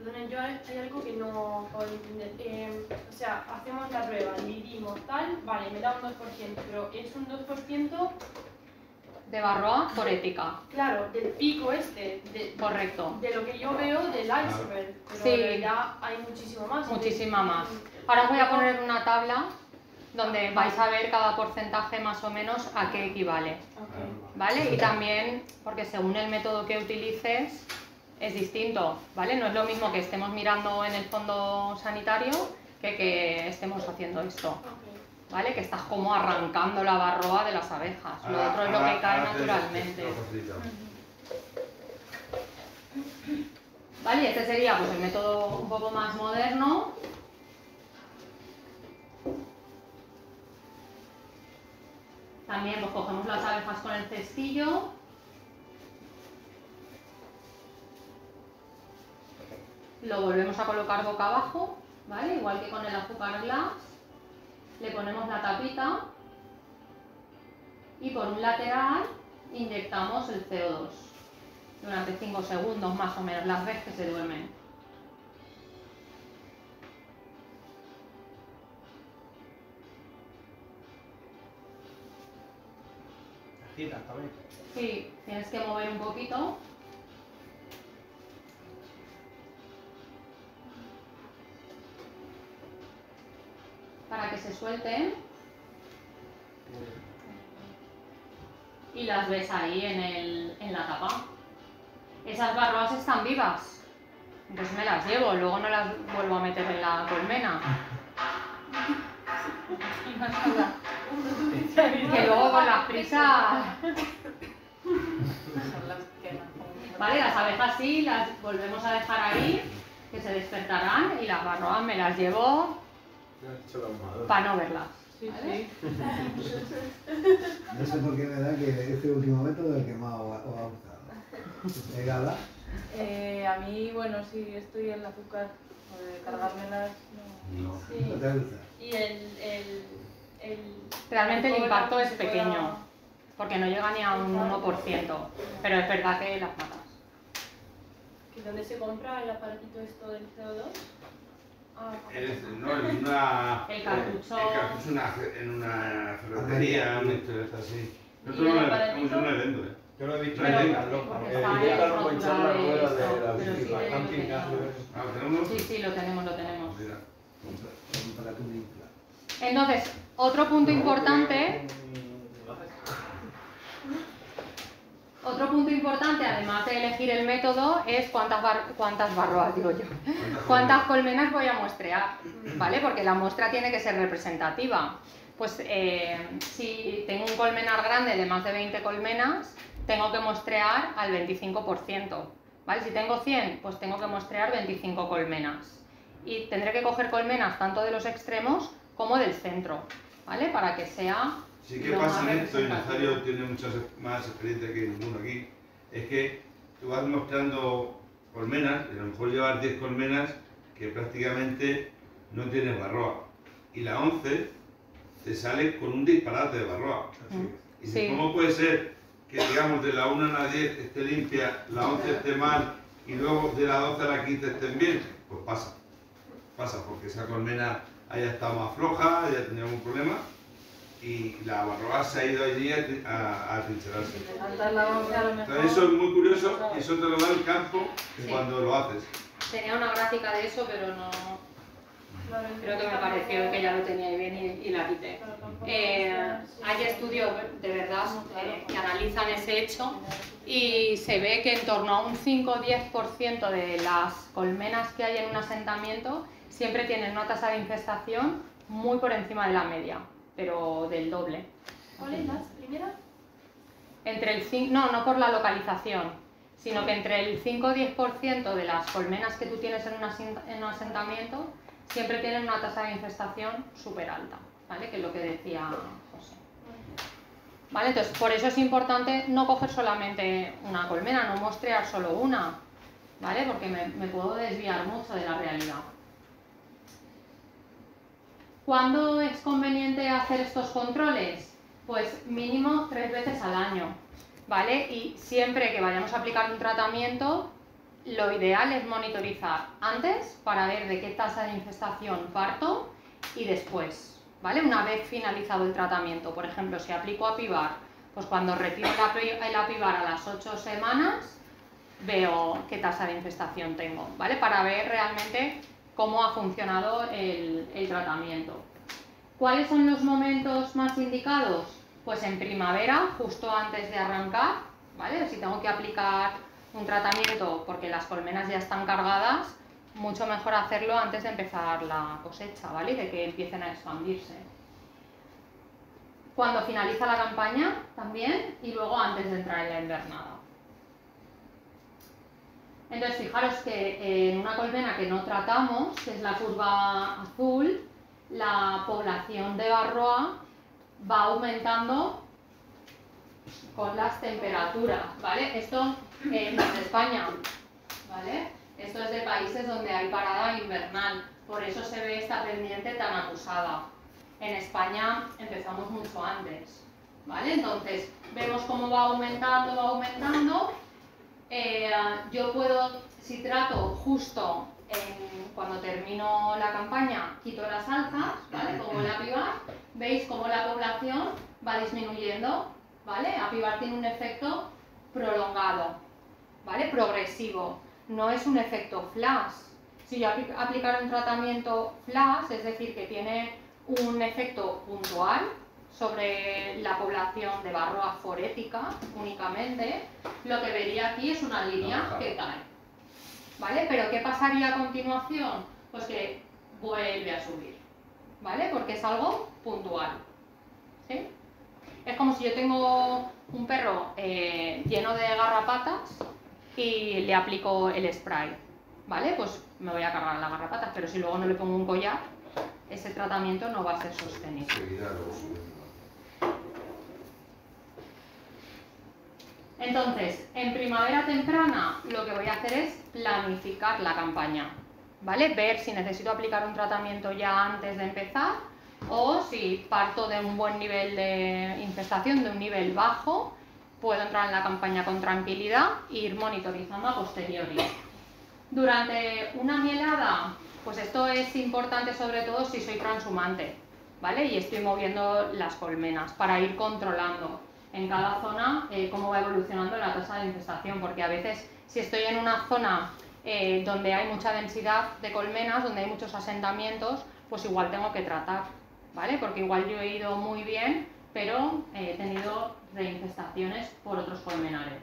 Perdón, yo hay algo que no puedo entender. O sea, hacemos la prueba, dividimos tal, vale, me da un 2%, pero es un 2%, de Barroa por ética. claro, del pico Correcto. de lo que yo veo del iceberg, pero Sí. en realidad hay muchísimo más. Muchísima más. Ahora os voy a poner una tabla donde vais a ver cada porcentaje más o menos a qué equivale, Ok. ¿vale? Y también, porque según el método que utilices, es distinto, ¿vale? No es lo mismo que estemos mirando en el fondo sanitario que estemos haciendo esto, Ok. ¿vale? Que estás como arrancando la barroa de las abejas. Lo otro es lo que cae naturalmente. ¿Vale? Y este sería pues el método un poco más moderno. También pues cogemos las abejas con el cestillo. Lo volvemos a colocar boca abajo, ¿vale? Igual que con el azúcar glass. Le ponemos la tapita y por un lateral inyectamos el CO2 durante 5 segundos más o menos, las veces que se duermen. Agitas también. Sí, tienes que mover un poquito. Para que se suelten. Y las ves ahí en la tapa. Esas barroas están vivas. Entonces me las llevo, luego no las vuelvo a meter en la colmena. Que luego con las prisas... Vale, las abejas sí, las volvemos a dejar ahí, que se despertarán, y las barroas me las llevo para no verlas. ¿Vale? No sé por qué me da que este último método es el que más os ha gustado. ¿Gala? A mí, bueno, sí, estoy en el azúcar, lo de cargármelas, no. ¿No Sí. te gusta? Y Realmente el impacto es se pueda- pequeño, porque no llega ni a un 1%, pero es verdad que las matas. ¿Dónde se compra el aparatito esto del CO2? Ah, No, en una... El cartucho. El cartucho en una ferretería, una historia así. ¿Y Nosotros el no aparatito? le vendo, ¿eh? Yo lo he visto Pero- en Carlos. porque está en rotura de esto, pero sí de camping, lo tenemos. Ah, ¿lo tenemos? Sí, sí, lo tenemos. Mira. Para tu infla. Entonces, otro punto importante, además de elegir el método, es cuántas barroas, digo yo, cuántas colmenas voy a muestrear, ¿vale? Porque la muestra tiene que ser representativa. Pues si tengo un colmenar grande de más de 20 colmenas, tengo que muestrear al 25%, ¿vale? Si tengo 100, pues tengo que muestrear 25 colmenas. Y tendré que coger colmenas tanto de los extremos como del centro, ¿vale? Para que sea... Sí que lo pasa más en esto, y representativo. Nazario tiene mucha más experiencia que ninguno aquí, es que tú vas mostrando colmenas, y a lo mejor llevas 10 colmenas que prácticamente no tienes barroa, y la 11 te sale con un disparate de barroa. Y dices, Sí. ¿cómo puede ser que digamos de la 1 a la 10 esté limpia, la 11 esté mal, y luego de la 12 a la 15 estén bien? Pues pasa, porque esa colmena haya estado más floja, haya tenido algún problema, y la barroa se ha ido allí a atrincherarse. Levantar la boca a lo mejor. Entonces eso es muy curioso y eso te lo da el campo Sí. cuando lo haces. Tenía una gráfica de eso, pero no... Creo que me pareció que ya lo tenía bien y la quité. Hay estudios de verdad que analizan ese hecho y se ve que en torno a un 5 o 10% de las colmenas que hay en un asentamiento siempre tienen una tasa de infestación muy por encima de la media, pero del doble. ¿Cuál es la primera? Entre el no por la localización, sino que entre el 5 o 10% de las colmenas que tú tienes en un asentamiento siempre tienen una tasa de infestación súper alta, ¿vale? Que es lo que decía José. ¿Vale? Entonces, por eso es importante no coger solamente una colmena, no muestrear solo una, ¿vale? Porque me puedo desviar mucho de la realidad. ¿Cuándo es conveniente hacer estos controles? Pues mínimo 3 veces al año. ¿vale? Y siempre que vayamos a aplicar un tratamiento, lo ideal es monitorizar antes para ver de qué tasa de infestación parto y después, ¿vale? Una vez finalizado el tratamiento. Por ejemplo, si aplico Apivar, pues cuando retiro el Apivar a las 8 semanas, veo qué tasa de infestación tengo, ¿vale? Para ver realmente cómo ha funcionado el tratamiento. ¿Cuáles son los momentos más indicados? Pues en primavera, justo antes de arrancar, ¿vale? Si tengo que aplicar un tratamiento porque las colmenas ya están cargadas, mucho mejor hacerlo antes de empezar la cosecha, ¿vale? Y de que empiecen a expandirse. Cuando finaliza la campaña también y luego antes de entrar en la invernada. Entonces, fijaros que en una colmena que no tratamos, que es la curva azul, la población de Varroa va aumentando con las temperaturas, ¿vale? Esto no es de España, ¿vale? Esto es de países donde hay parada invernal, por eso se ve esta pendiente tan acusada. En España empezamos mucho antes, ¿vale? Entonces, vemos cómo va aumentando. Yo puedo, si trato justo cuando termino la campaña, quito las alzas, ¿vale? Pongo el Apivar, veis cómo la población va disminuyendo, ¿vale? Apivar tiene un efecto prolongado, ¿vale? Progresivo, no es un efecto flash. Si yo aplicara un tratamiento flash, es decir, que tiene un efecto puntual sobre la población de Varroa forética únicamente, lo que vería aquí es una línea que cae, ¿vale? Pero ¿qué pasaría a continuación? Pues que vuelve a subir, ¿vale? Porque es algo puntual, ¿sí? Es como si yo tengo un perro lleno de garrapatas y le aplico el spray, ¿vale? Pues me voy a cargar las garrapatas, pero si luego no le pongo un collar, ese tratamiento no va a ser sostenible. Entonces, en primavera temprana lo que voy a hacer es planificar la campaña, ¿vale? Ver si necesito aplicar un tratamiento ya antes de empezar o si parto de un buen nivel de infestación, de un nivel bajo, puedo entrar en la campaña con tranquilidad e ir monitorizando a posteriori. Durante una mielada, pues esto es importante sobre todo si soy transhumante, ¿vale? Y estoy moviendo las colmenas para ir controlando en cada zona cómo va evolucionando la tasa de infestación, porque a veces si estoy en una zona donde hay mucha densidad de colmenas, donde hay muchos asentamientos, pues igual tengo que tratar, ¿vale? Porque igual yo he ido muy bien, pero he tenido reinfestaciones por otros colmenares.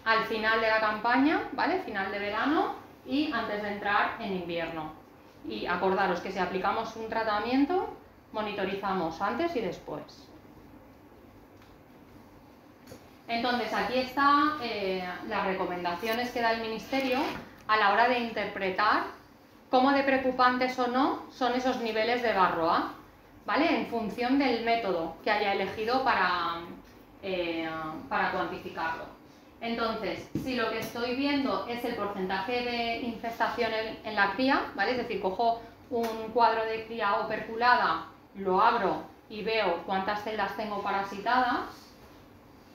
Al final de la campaña, ¿vale? Final de verano y antes de entrar en invierno. Y acordaros que si aplicamos un tratamiento, monitorizamos antes y después. Entonces, aquí están las recomendaciones que da el Ministerio a la hora de interpretar cómo de preocupantes o no son esos niveles de Varroa, ¿vale? En función del método que haya elegido para cuantificarlo. Entonces, si lo que estoy viendo es el porcentaje de infestación en la cría, ¿vale? Es decir, cojo un cuadro de cría operculada, lo abro y veo cuántas celdas tengo parasitadas,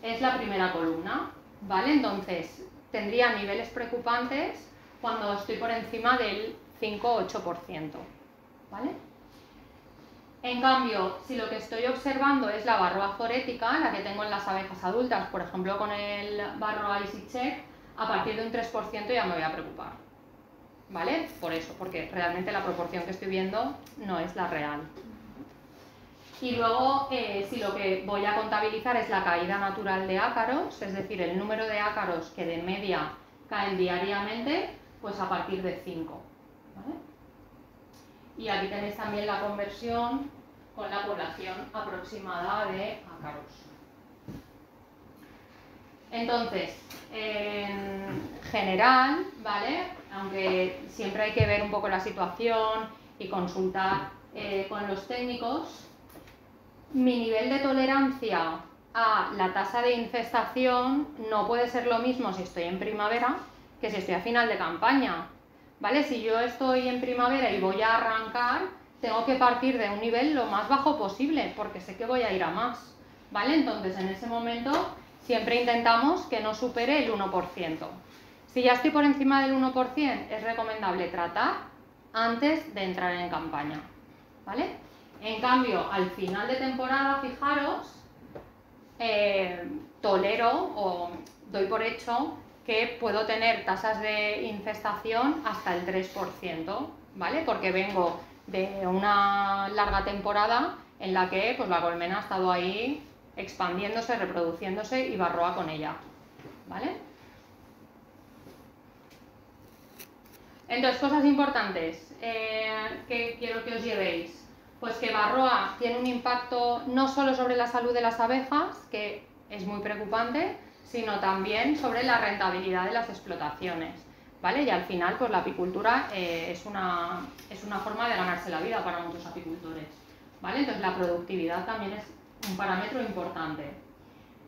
es la primera columna, ¿vale? Entonces, tendría niveles preocupantes cuando estoy por encima del 5-8%, ¿vale? En cambio, si lo que estoy observando es la Varroa forética, la que tengo en las abejas adultas, por ejemplo con el Varroa EasyCheck, a partir de un 3% ya me voy a preocupar, ¿vale? Por eso, porque realmente la proporción que estoy viendo no es la real. Y luego, si lo que voy a contabilizar es la caída natural de ácaros, es decir, el número de ácaros que de media caen diariamente, pues a partir de 5, ¿vale? Y aquí tenéis también la conversión con la población aproximada de ácaros. Entonces, en general, ¿vale? Aunque siempre hay que ver un poco la situación y consultar con los técnicos, mi nivel de tolerancia a la tasa de infestación no puede ser lo mismo si estoy en primavera que si estoy a final de campaña, ¿vale? Si yo estoy en primavera y voy a arrancar, tengo que partir de un nivel lo más bajo posible porque sé que voy a ir a más, ¿vale? Entonces, en ese momento, Siempre intentamos que no supere el 1%. Si ya estoy por encima del 1%, es recomendable tratar antes de entrar en campaña, ¿vale? En cambio, al final de temporada, fijaros, tolero o doy por hecho que puedo tener tasas de infestación hasta el 3%, ¿vale? Porque vengo de una larga temporada en la que pues, la colmena ha estado ahí expandiéndose, reproduciéndose y Varroa con ella, ¿vale? Entonces, cosas importantes que quiero que os llevéis. Pues que Varroa tiene un impacto no solo sobre la salud de las abejas, que es muy preocupante, sino también sobre la rentabilidad de las explotaciones, ¿vale? Y al final, pues la apicultura es una forma de ganarse la vida para muchos apicultores, ¿vale? Entonces la productividad también es un parámetro importante.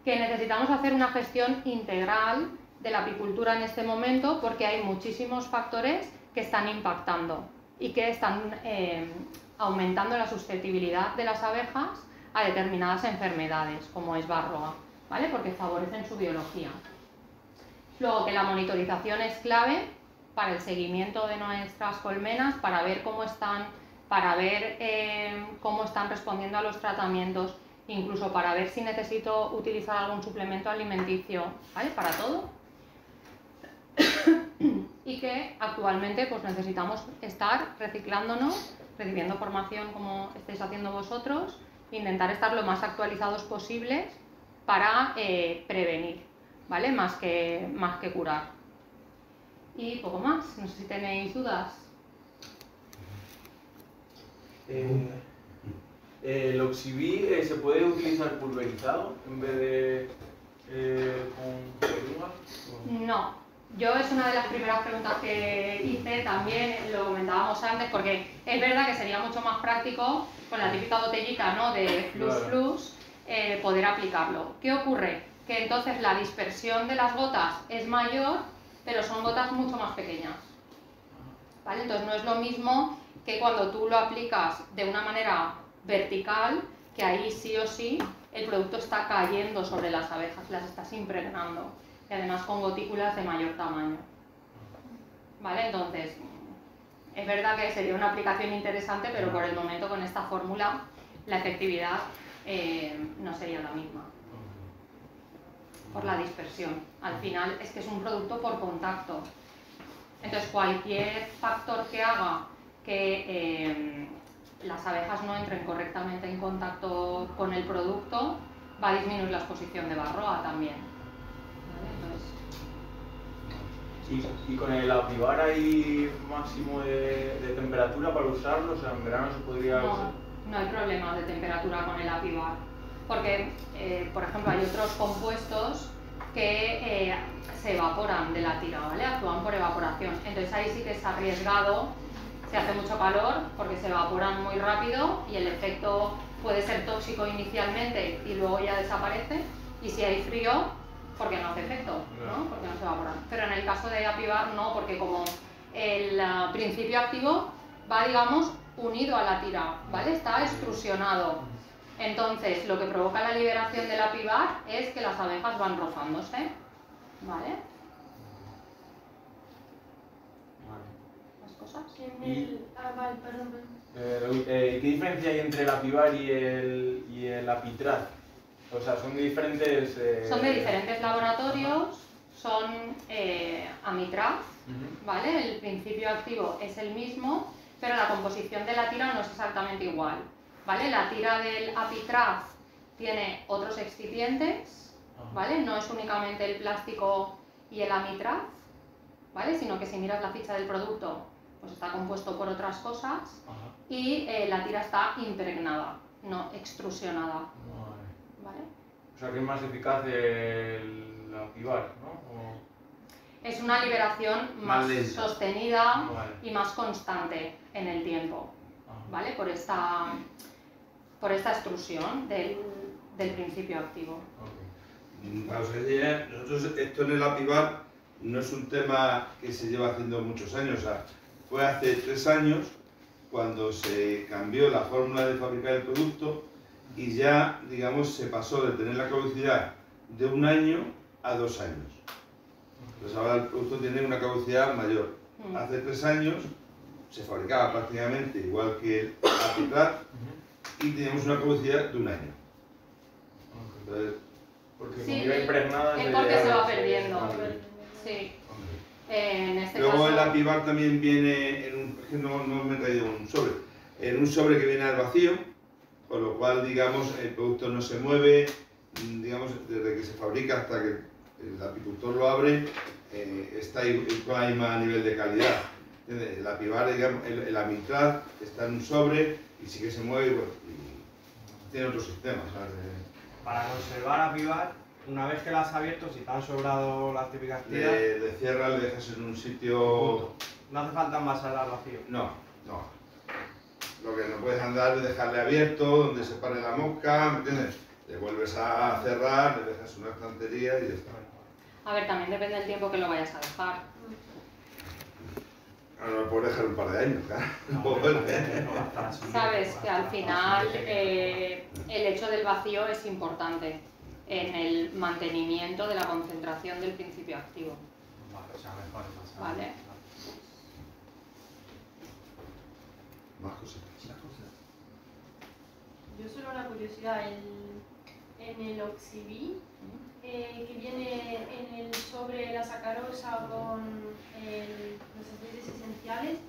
Que necesitamos hacer una gestión integral de la apicultura en este momento porque hay muchísimos factores que están impactando y que están aumentando la susceptibilidad de las abejas a determinadas enfermedades, como es Varroa, ¿vale? Porque favorecen su biología. Luego que la monitorización es clave para el seguimiento de nuestras colmenas, para ver cómo están, cómo están respondiendo a los tratamientos, incluso para ver si necesito utilizar algún suplemento alimenticio, ¿vale? Para todo. Y que actualmente pues necesitamos estar reciclándonos, recibiendo formación como estáis haciendo vosotros, intentar estar lo más actualizados posibles para prevenir, ¿vale? Más que curar. Y poco más, no sé si tenéis dudas. ¿El Oxibí se puede utilizar pulverizado en vez de con orugas? No. Yo es una de las primeras preguntas que hice, también lo comentábamos antes, porque es verdad que sería mucho más práctico con la típica botellita, ¿no? De flux poder aplicarlo. ¿Qué ocurre? Que entonces la dispersión de las gotas es mayor, pero son gotas mucho más pequeñas, ¿vale? Entonces no es lo mismo que cuando tú lo aplicas de una manera vertical, que ahí sí o sí el producto está cayendo sobre las abejas, las estás impregnando. Y además con gotículas de mayor tamaño, ¿vale? Entonces, es verdad que sería una aplicación interesante, pero por el momento con esta fórmula la efectividad no sería la misma, por la dispersión. Al final es que es un producto por contacto. Entonces, cualquier factor que haga que las abejas no entren correctamente en contacto con el producto va a disminuir la exposición de Varroa también. ¿Y con el apivar hay máximo de temperatura para usarlo? O sea, en verano se podría... No hay problema de temperatura con el apivar, porque, por ejemplo, hay otros compuestos que se evaporan de la tira, ¿vale? Actúan por evaporación. Entonces ahí sí que es arriesgado, se hace mucho calor porque se evaporan muy rápido y el efecto puede ser tóxico inicialmente y luego ya desaparece. Y si hay frío, porque no hace efecto, ¿no? Porque no se evapora. Pero en el caso de apivar no, porque como el principio activo va, digamos, unido a la tira, ¿vale? Está extrusionado. Entonces, lo que provoca la liberación del apivar es que las abejas van rozándose, ¿vale? ¿Más cosas? Vale, perdón. ¿Qué diferencia hay entre el apivar y el apitraz? O sea, son de diferentes... Son de diferentes laboratorios, son amitraz, ¿vale? El principio activo es el mismo, pero la composición de la tira no es exactamente igual, ¿vale? La tira del apitraz tiene otros excipientes, ¿vale? No es únicamente el plástico y el amitraz, ¿vale? Sino que si miras la ficha del producto, pues está compuesto por otras cosas y la tira está impregnada, no extrusionada. ¿Vale? O sea, que es más eficaz el apivar, ¿no? Es una liberación más sostenida y más constante en el tiempo, ¿vale? Por esta extrusión del principio activo. Nosotros esto en el apivar no es un tema que se lleva haciendo muchos años, o sea, fue hace 3 años cuando se cambió la fórmula de fabricar el producto y ya, digamos, se pasó de tener la caducidad de 1 año a 2 años. Entonces ahora el producto tiene una caducidad mayor. Hace 3 años se fabricaba prácticamente igual que el Apiprat y teníamos una caducidad de 1 año. Entonces, Porque Sí, como iba impregnada... es porque se va perdiendo. Sí. En este luego caso, el Apivar también viene en un... Es que no me he traído un sobre. En un sobre que viene al vacío, con lo cual, digamos, el producto no se mueve, digamos, desde que se fabrica hasta que el apicultor lo abre, está con la misma nivel de calidad. ¿Entiendes? El Apivar, digamos, el Amitraz está en un sobre y sí que se mueve, pues, y tiene otro sistema, ¿sabes? Para conservar Apivar, una vez que la has abierto, si te han sobrado las típicas tiras, Le cierras, le dejas en un sitio... no hace falta envasarla al vacío. No. Lo que no puedes andar es dejarle abierto, donde se pare la mosca, ¿me entiendes? Le vuelves a cerrar, le dejas una estantería y ya está. a ver, también depende del tiempo que lo vayas a dejar. Ahora no lo puedes dejar un par de años, claro. No va a estar así. Sabes que al final el hecho del vacío es importante en el mantenimiento de la concentración del principio activo. Vale, o sea, mejor envasar. Vale. Más cositas. Yo solo una curiosidad, en el Oxibí, que viene en el sobre la sacarosa con los aceites esenciales,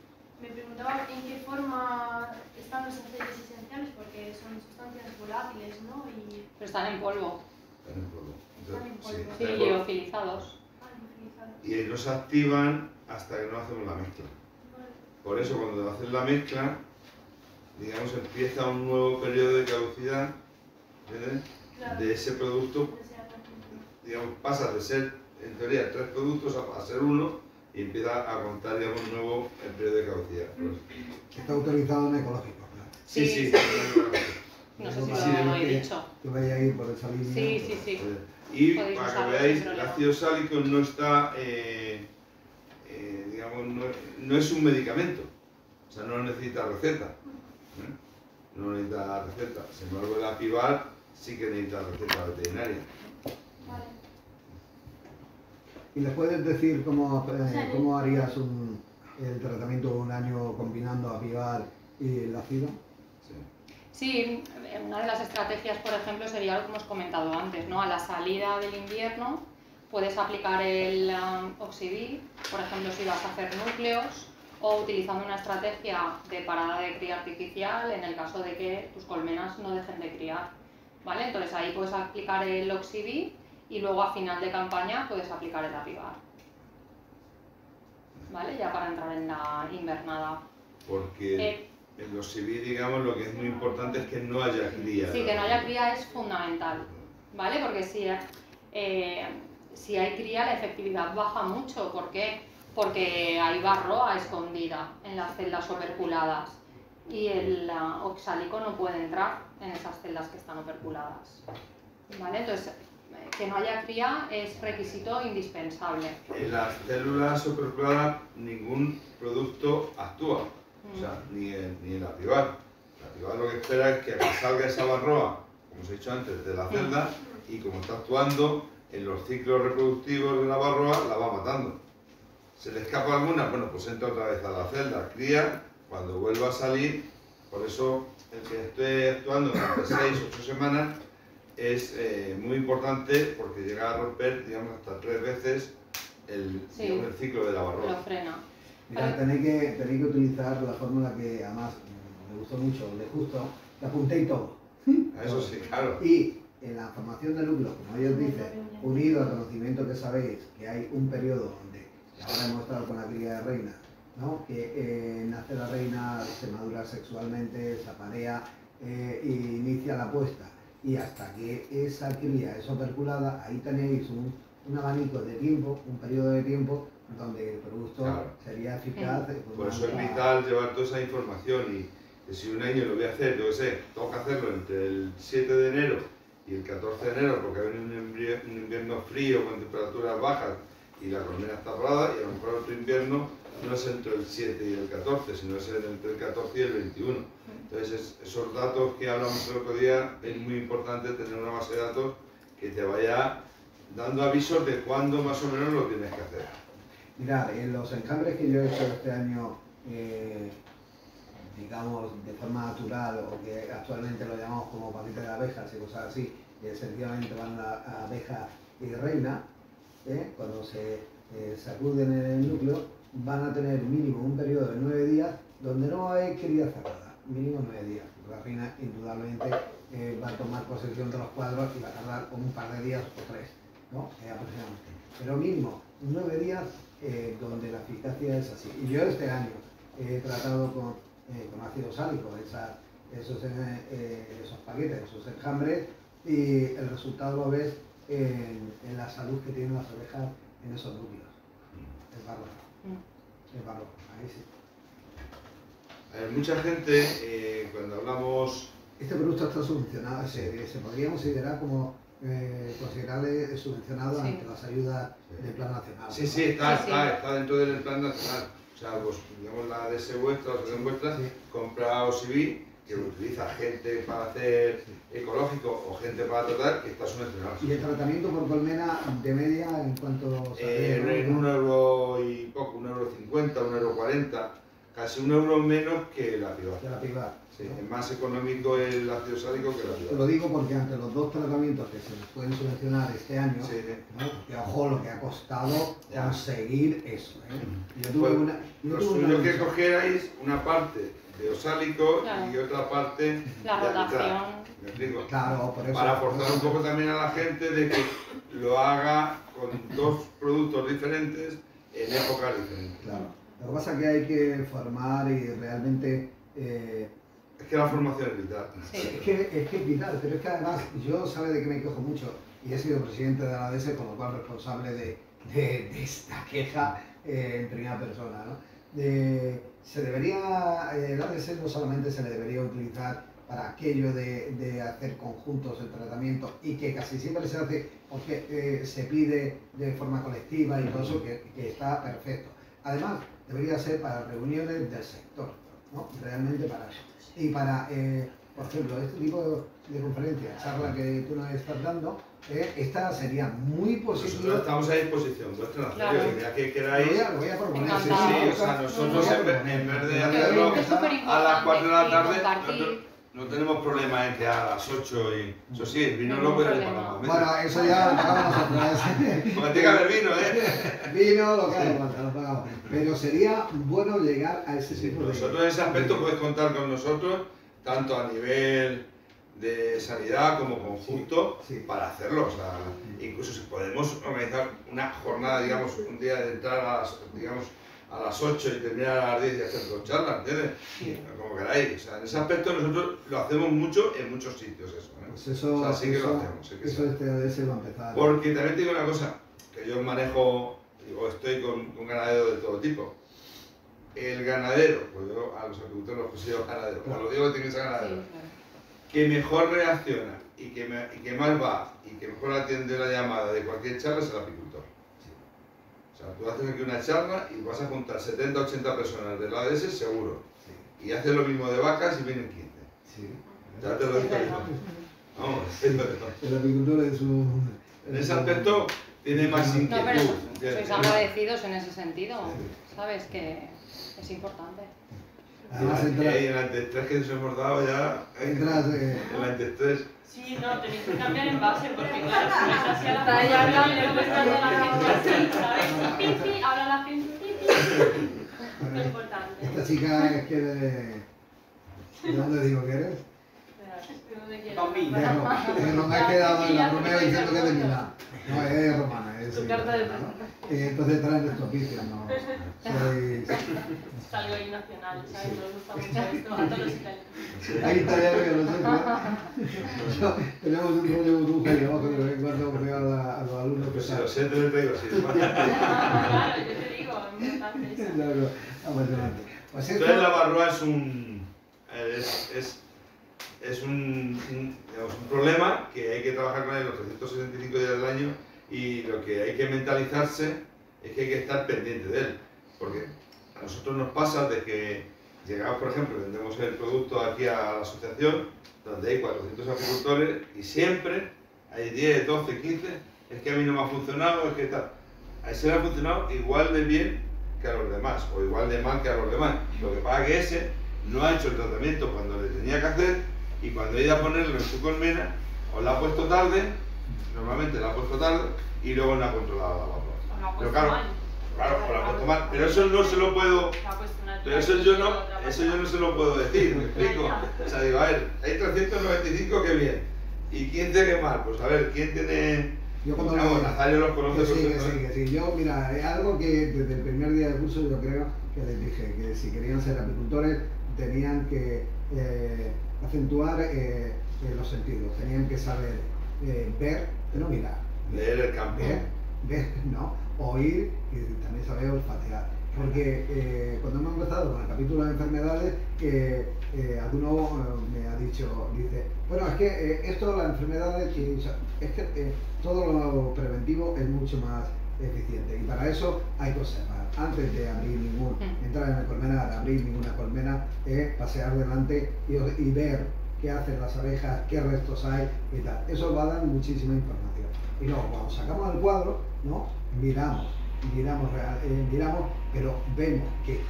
me preguntaba en qué forma están los aceites esenciales, porque son sustancias volátiles, ¿no? Y Pero están en polvo. Están en polvo. Están en polvo. Sí, están en polvo. liofilizados. utilizados. Y no se activan hasta que no hacemos la mezcla. Por eso cuando haces la mezcla, digamos, empieza un nuevo periodo de caducidad, ¿entiendes? Claro. De ese producto. Digamos, pasas de ser, en teoría, 3 productos a ser 1 y empieza a contar, digamos, un nuevo el periodo de caducidad. Pues, Está autorizado en ecológico, claro. sí. No sé si Sí, lo he que- dicho. Que vaya a ir por esa línea. Sí. Y Podéis para que usarlo veáis, sin el problema. ácido sálico no está, digamos, no es un medicamento. O sea, no necesita receta. No necesita receta. Sin embargo, el Apivar sí que necesita receta veterinaria. Vale. ¿Y les puedes decir cómo harías el tratamiento de 1 año combinando Apivar y el ácido? Sí, una de las estrategias, por ejemplo, sería lo que hemos comentado antes, ¿no? A la salida del invierno puedes aplicar el Oxibí, por ejemplo, si vas a hacer núcleos, o utilizando una estrategia de parada de cría artificial en el caso de que tus colmenas no dejen de criar, ¿vale? Entonces ahí puedes aplicar el Oxibí y luego a final de campaña puedes aplicar el Apivar, ¿vale? Ya para entrar en la invernada. Porque en los CIVI, digamos, lo que es muy importante es que no haya cría. Sí, que no haya cría es fundamental, ¿vale? Porque si hay cría la efectividad baja mucho. ¿Por qué? Porque hay varroa escondida en las celdas operculadas y el oxálico no puede entrar en esas celdas que están operculadas, ¿vale? Entonces, que no haya cría es requisito indispensable. En las células operculadas ningún producto actúa. O sea, ni el Apivar. El Apivar lo que espera es que salga esa varroa, como os he dicho antes, de la celda y como está actuando en los ciclos reproductivos de la varroa, la va matando. ¿Se le escapa alguna? Bueno, pues entra otra vez a la celda, cría, cuando vuelva a salir, por eso el que esté actuando durante 6 o 8 semanas es muy importante porque llega a romper, digamos, hasta 3 veces el ciclo de la varroa. Lo frena. Mira, tenéis que utilizar la fórmula que además me gustó mucho, de justo, que apunté y todo. Eso sí, claro. Y en la formación de núcleos, como ellos dicen, unido al conocimiento que sabéis, que hay un periodo donde, ahora hemos estado con la cría de reina, ¿no? Que nace la reina, se madura sexualmente, se aparea e inicia la puesta. Y hasta que esa cría es operculada, ahí tenéis un abanico de tiempo, un periodo de tiempo donde el producto sería eficaz. Por eso es vital llevar toda esa información y que si un año lo voy a hacer, yo qué sé, tengo que hacerlo entre el 7 de enero y el 14 de enero porque hay un invierno frío con temperaturas bajas y la colmena está parada y a lo mejor otro invierno no es entre el 7 y el 14, sino es entre el 14 y el 21. Entonces esos datos que hablamos el otro día es muy importante tener una base de datos que te vaya dando avisos de cuándo más o menos lo tienes que hacer. Mirad, en los enjambres que yo he hecho este año, digamos, de forma natural, o que actualmente lo llamamos como palita de abejas y cosas así, que sencillamente van la abeja y reina, cuando se sacuden en el núcleo, van a tener mínimo un periodo de 9 días donde no hay cría cerrada, mínimo 9 días. La reina indudablemente va a tomar posesión de los cuadros y va a tardar un par de días o 3, ¿no? Aproximadamente. Pero mínimo 9 días donde la eficacia es así. Y yo este año he tratado con ácido sálico esos paquetes, esos enjambres, y el resultado lo ves en la salud que tienen las abejas en esos núcleos. Es bárbaro. Es bárbaro. Ahí sí. Mucha gente, cuando hablamos... Este producto está subvencionado, se podría considerar como considerable subvencionado ante las ayudas del Plan Nacional. Sí, sí, está dentro del Plan Nacional. O sea, pues, digamos, la ADS vuestra, la asociación vuestra, compra OSIBI, que lo utiliza gente para hacer ecológico o gente para tratar, que está subvencionado. ¿Y el tratamiento por colmena de media en cuánto sale? En €1 y poco, €1,50, €1,40, casi €1 menos que la pibar. De la pibar. Sí, es más económico el ácido sálico que la pibar. Lo digo porque ante los dos tratamientos que se nos pueden subvencionar este año, sí, ¿no? Porque ojo lo que ha costado conseguir eso. Yo pues, tuve lo suyo que cogierais una parte de osálico y otra parte la rotación. ¿Me explico? Claro, por eso. Para forzar un poco también a la gente de que lo haga con 2 productos diferentes en épocas diferentes. Claro. Lo que pasa es que hay que formar y realmente... Es que la formación es vital. Sí. Es que es vital, pero es que además yo sabe de que me quejo mucho y he sido presidente de la ADS, con lo cual responsable de esta queja en primera persona, ¿no? Se debería, el ADS no solamente se le debería utilizar para aquello de hacer conjuntos el tratamiento y que casi siempre se hace porque se pide de forma colectiva y todo eso, que está perfecto. Además, debería ser para reuniones del sector, ¿no? Realmente para eso. Y para, por ejemplo, este tipo de conferencias, charla que tú nos estás dando, esta sería muy positiva. Nosotros estamos a disposición vuestra, claro. Ya que queráis. Lo voy a proponer. Sí, o sea, nosotros en vez de hacerlo a las 4 de la tarde, no tenemos problema en que a las 8 y... Eso sí, el vino lo puede reparar. Bueno, eso ya lo pagamos nosotros. Porque tiene que haber vino, ¿eh? Vino, lo que haga falta, lo pagamos. Pero sería bueno llegar a ese tipo de... Nosotros en ese aspecto puedes contar con nosotros, tanto a nivel de sanidad como conjunto, para hacerlo. O sea, incluso si podemos organizar una jornada, digamos, un día de entrar a las 8 y terminar a las 10 y hacer 2 charlas, ¿entiendes? Como queráis. O sea, en ese aspecto nosotros lo hacemos mucho en muchos sitios, eso. Pues eso, o sea, sí que lo hacemos. Sí que eso este ADS va a empezar. Porque también te digo una cosa, que yo manejo, estoy con ganadero de todo tipo. El ganadero, pues yo a los agricultores los considero ganaderos, como lo digo que tiene que ser ganadero, que mejor reacciona y que más va y que mejor atiende la llamada de cualquier charla es el apicultor. O sea, tú haces aquí una charla y vas a juntar 70 o 80 personas del ADS seguro. Y haces lo mismo de vacas y vienen 15. Ya te lo digo yo. Vamos, el apicultor es un... En ese aspecto tiene más inquietud. No, pero sois agradecidos en ese sentido, ¿sabes? Que es importante. Además, y en la antiestrés que nos hemos dado ya... Entras... En la antiestrés... Sí, no, tenéis que cambiar en base, porque claro, si no es así a la gente, le cuesta a la gente así, ¿sabes? Pipi, ahora la gente pipi. Muy importante. Esta chica es que ¿de dónde digo que eres? De no me he quedado en la Romeo diciendo que es de Milán. No, es romana, es... Tu carta de entonces traen estos vicios, ¿no? Es algo ahí nacional, ¿sabes? Nos gusta mucho esto, a todos los italianos. Hay italianos que nosotros... Tenemos un rollo burbuja y abajo de vez en cuando veo a los alumnos que lo sé, te lo traigo así. Claro, yo te digo, es importante eso. Claro, apasionante. Pues entonces la barroa es un problema que hay que trabajar con él los 365 días del año, y lo que hay que mentalizarse es que hay que estar pendiente de él, porque a nosotros nos pasa de que llegamos, por ejemplo, vendemos el producto aquí a la asociación, donde hay 400 agricultores, y siempre hay 10, 12, 15, es que a mí no me ha funcionado, es que tal. A ese le ha funcionado igual de bien que a los demás, o igual de mal que a los demás. Lo que pasa es que ese no ha hecho el tratamiento cuando le tenía que hacer, y cuando he ido a ponerlo en su colmena, o la ha puesto tarde, normalmente la ha puesto tarde, y luego no ha controlado la vapor. O la ha Pero puesto claro, mal. claro, o la ha puesto mal, pero eso no se lo puedo... La ha puesto una Pero eso yo no se lo puedo decir, ¿me explico? O sea, digo, a ver, hay 395 que bien, y 15 que mal. Pues a ver, ¿quién tiene...? Yo cuando Nazario los conoce que sí. Yo, mira, es algo que desde el primer día del curso yo creo que les dije, que si querían ser apicultores tenían que acentuar los sentidos, tenían que saber ver, no mirar. Leer el campo. Ver, no, oír y también saber olfatear. Porque cuando hemos empezado con el capítulo de enfermedades, alguno me ha dicho, dice, bueno, es que esto, las enfermedades, es que todo lo preventivo es mucho más eficiente, y para eso hay que observar. Antes de abrir entrar en la colmena, abrir ninguna colmena, pasear delante y ver qué hacen las abejas, qué restos hay y tal. Eso va a dar muchísima información. Y luego, cuando sacamos el cuadro, ¿no? Miramos, pero vemos que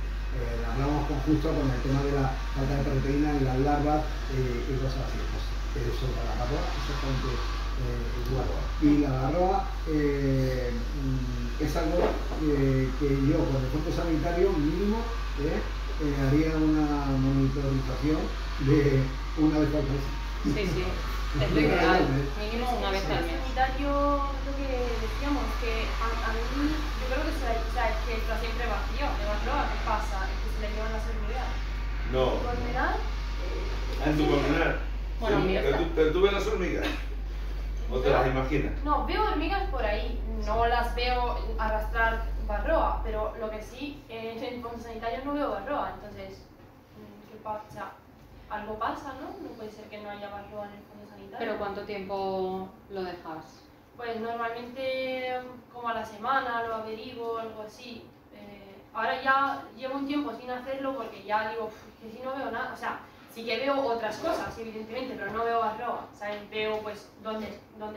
hablamos justo con el tema de la falta de proteína en las larvas y cosas así. Pues eso para la garroa exactamente igual. Y la garroa es algo que yo, con el fondo sanitario mínimo, haría una monitorización de una vez al mes. Sí. Es lo ideal, mínimo una vez al mes. Sanitario, lo que decíamos, que a mí, yo creo que que está siempre vacío. De barroa, ¿qué pasa? Es que se le llevan las hormigas. No. ¿Colmenar? ¿En tu colmenar? Bueno, mira. ¿Pero tú ves las hormigas? ¿O te las imaginas? No, veo hormigas por ahí. No las veo arrastrar barroa, pero lo que sí, en el fondo sanitario no veo barroa. Entonces, ¿qué pasa? Algo pasa, ¿no? No puede ser que no haya barroa en el fondo sanitario. ¿Pero cuánto tiempo lo dejas? Pues normalmente como a la semana lo averiguo, algo así. Ahora ya llevo un tiempo sin hacerlo porque ya digo, que si no veo nada, o sea, sí que veo otras cosas, evidentemente, pero no veo barroa, ¿sabes? Veo pues dónde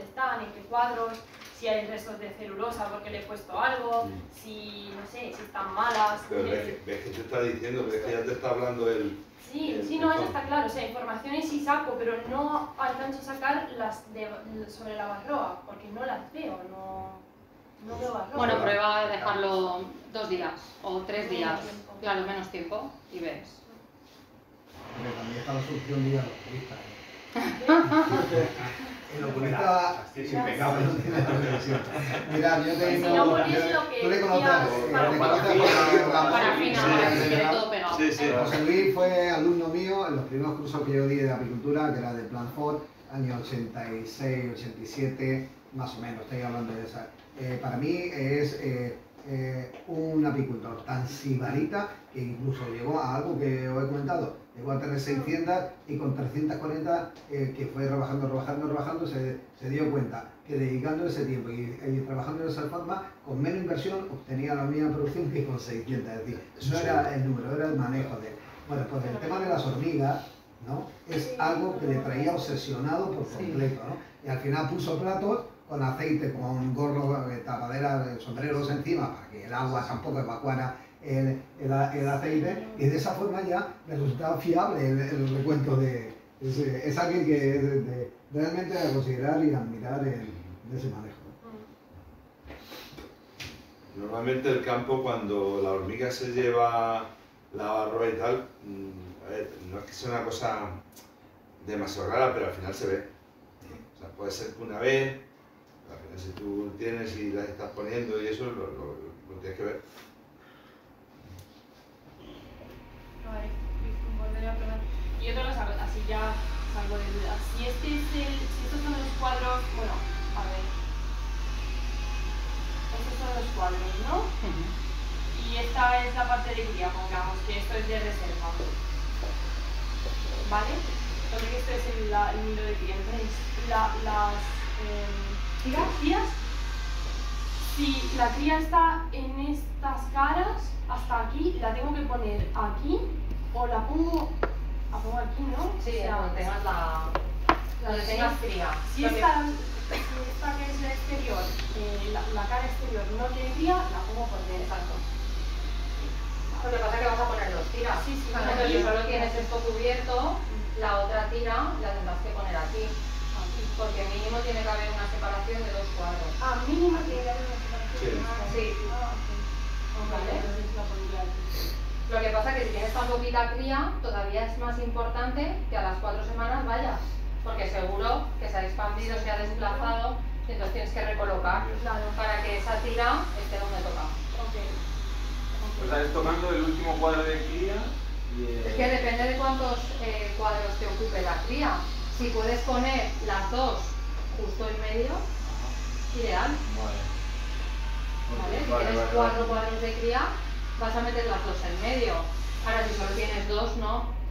están, en qué cuadros, si hay restos de celulosa porque le he puesto algo, si, no sé, si están malas. Pero ves que te está diciendo, ves que ya te está hablando el... Sí, no, eso está claro, o sea, informaciones sí saco, pero no alcanzo a sacar las sobre la barroa, porque no las veo, no veo barroa. Bueno, prueba a dejarlo 2 días o 3 días, claro, menos tiempo, y ves. Pero también está la solución de ir al oculista. El oculista es impecable. Mira, yo tengo... Si no pones lo que tú le conoces, José Luis fue alumno mío en los primeros cursos que yo di de apicultura, que era de Plan Ford, año 86, 87, más o menos, estoy hablando de esa. Para mí es un apicultor tan sibarita que incluso llegó a algo que os he comentado, llegó a tener 600 y con 340 que fue rebajando, se dio cuenta que dedicando ese tiempo y trabajando de esa forma, con menos inversión obtenía la misma producción que con 600, es decir, no era el número, era el manejo de... Bueno, pues el tema de las hormigas, ¿no? Es algo que le traía obsesionado por completo, ¿no? Y al final puso platos con aceite, con gorros, tapaderas, sombreros encima, para que el agua tampoco evacuara el aceite, y de esa forma ya me resultaba fiable el recuento de... Es alguien que realmente a considerar y admirar de ese manejo. Normalmente el campo, cuando la hormiga se lleva la barroa y tal, a ver, no es que sea una cosa demasiado rara, pero al final se ve. O sea, puede ser que una vez, al final si tú tienes y las estás poniendo y eso, lo tienes que ver. Vale, volveré a probar. Y otra cosa, así ya salgo de duda. Si estos son los cuadros, bueno, a ver. Estos son los cuadros, ¿no? Y esta es la parte de cría, pongamos, que esto es de reserva. ¿Vale? Entonces esto es el nido de cría. Entonces, las crías, si la cría está en estas caras, hasta aquí, la tengo que poner aquí, o la pongo aquí, ¿no? Sí, o sea, donde tengas donde tengas cría. Si esta si esta que es la exterior, la cara exterior no tiene cría, la pongo por dentro. Exacto. Lo que pasa es que vas a poner dos tiras. Sí, sí, Entonces, si solo tienes esto cubierto, la otra tira la tendrás que poner aquí. Porque mínimo tiene que haber una separación de 2 cuadros. Ah, mínimo tiene que haber una separación. Sí. ¿Vale? Lo que pasa es que si tienes tan poquita cría, todavía es más importante que a las 4 semanas vayas. Porque seguro que se ha expandido, se ha desplazado, y entonces tienes que recolocar para que esa tira esté donde toca. O sea, es tocando el último cuadro de cría y Es que depende de cuántos cuadros te ocupe la cría. Si puedes poner las dos justo en medio, ideal. ¿Vale? Si tienes 4 cuadros de cría, vas a meter las dos en medio. Ahora, si solo tienes 2, no.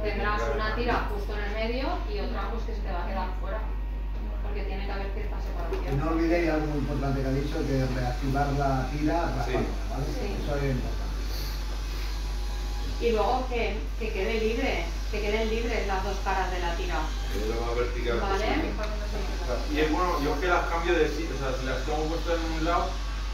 Tendrás una tira justo en el medio y otra pues que se te va a quedar fuera. Porque tiene que haber cierta Y separación. no olvidéis algo muy importante que ha dicho, que es reactivar la tira raspándola, ¿vale? Sí. Eso es importante. Y luego que quede libre, que queden libres las dos caras de la tira. Lo más vertical ¿Vale? posible. Y es bueno, yo que las cambio de sitio, o sea, si las tengo puestas en un lado,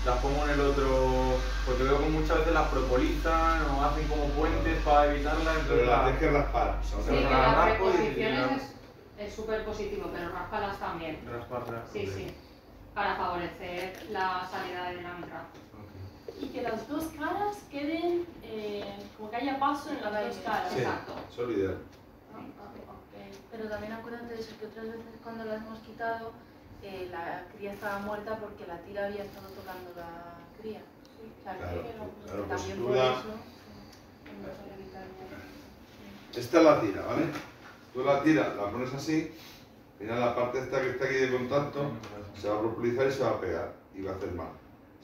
las pongo en el otro, porque veo que muchas veces las propolizan o hacen como puentes para evitarlas, Pero entonces las tienes que raspar. O sea, Sí, que las las raspo y reposiciones es súper positivo, pero ráspalas también. rasparlas. Sí, sí. Para favorecer la salida de la mitad. Y que las dos caras queden, como que haya paso en las dos caras. Sí, Exacto. eso es lo ideal. Pero también acuérdate de eso, que otras veces cuando la hemos quitado, la cría estaba muerta porque la tira había estado tocando la cría. O sea, Claro, que claro, pues también tú por la- eso no suele evitar. Esta es la tira, ¿vale? Tú la tira, la pones así, mira la parte esta que está aquí de contacto, se va a propulsar y se va a pegar y va a hacer mal.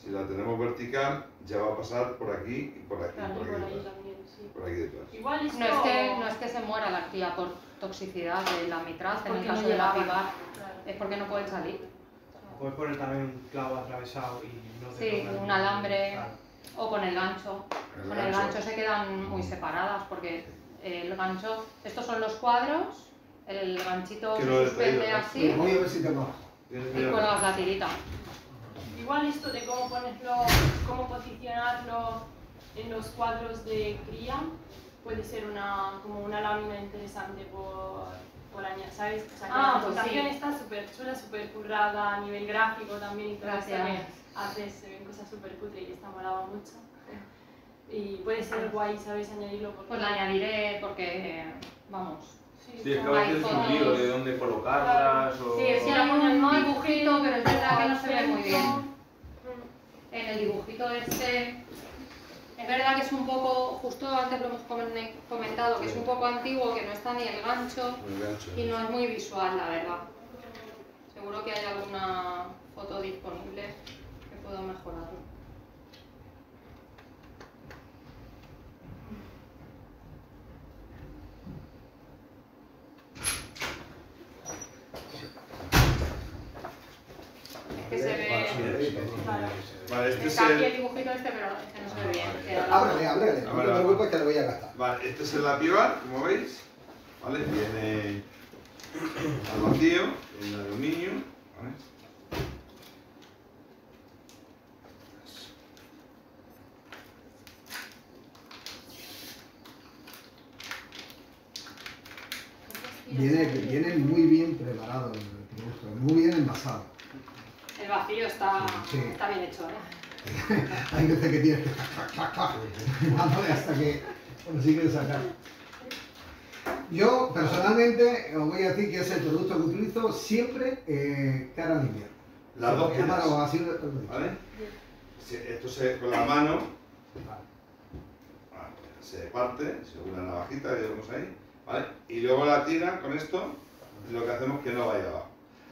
Si la tenemos vertical, ya va a pasar por aquí y por aquí, Claro, por por aquí ahí detrás. también, sí. Por aquí detrás. Igual esto... No es que se muera la cría por toxicidad de la mitraz, en el Porque caso no de la llegaban. pibar, Claro. es porque no pueden salir. Puedes poner también un clavo atravesado y no te Sí, toca un el- alambre Claro. o con el gancho. Con el gancho se quedan muy separadas porque el gancho, estos son los cuadros, el ganchito Que se no he suspende traído, ¿no? así Voy a ver si te bajo. Tienes y mira, cuelgas la tirita. Igual esto de cómo ponerlo, cómo posicionarlo en los cuadros de cría puede ser como una lámina interesante por añadir, ¿sabes? O sea, que la Pues sí. presentación está súper chula, súper currada a nivel gráfico también y todo esto Gracias. que haces, se ven cosas súper cutre y está molado mucho. Y puede ser guay, ¿sabes? Añadirlo porque... Pues la añadiré porque, vamos, Sí, Sí, es que está- a veces es un lío de dónde colocarlas o... sí, es que la ponen en un dibujito, pero es verdad que no se ve muy bien. En el dibujito este, es verdad que es un poco, justo antes lo hemos comentado, que es un poco antiguo, que no está ni el gancho el gancho. y no es muy visual, la verdad. Seguro que hay alguna foto disponible que puedo mejorarlo. Es que se ve... Vale, este es Está aquí el el... dibujito este, pero es que no se ve bien. queda la- Ábrele, ábrele, no te preocupes que lo voy a gastar. Vale, este es el lapibar, como veis. ¿Vale? Viene al vacío, en aluminio. ¿Vale? Viene muy bien preparado el producto, muy bien envasado. El vacío está, Sí. está bien hecho, ¿eh? Hay veces que tienes que dándole hasta que consigues sacar. Yo personalmente os voy a decir que es el producto que utilizo siempre cara al invierno. Las dos Llaman tiras. o así, ¿Vale? Esto se, con la mano se parte, según la navajita que llevamos ahí, ¿vale? Y luego la tira con esto, lo que hacemos es que no vaya abajo.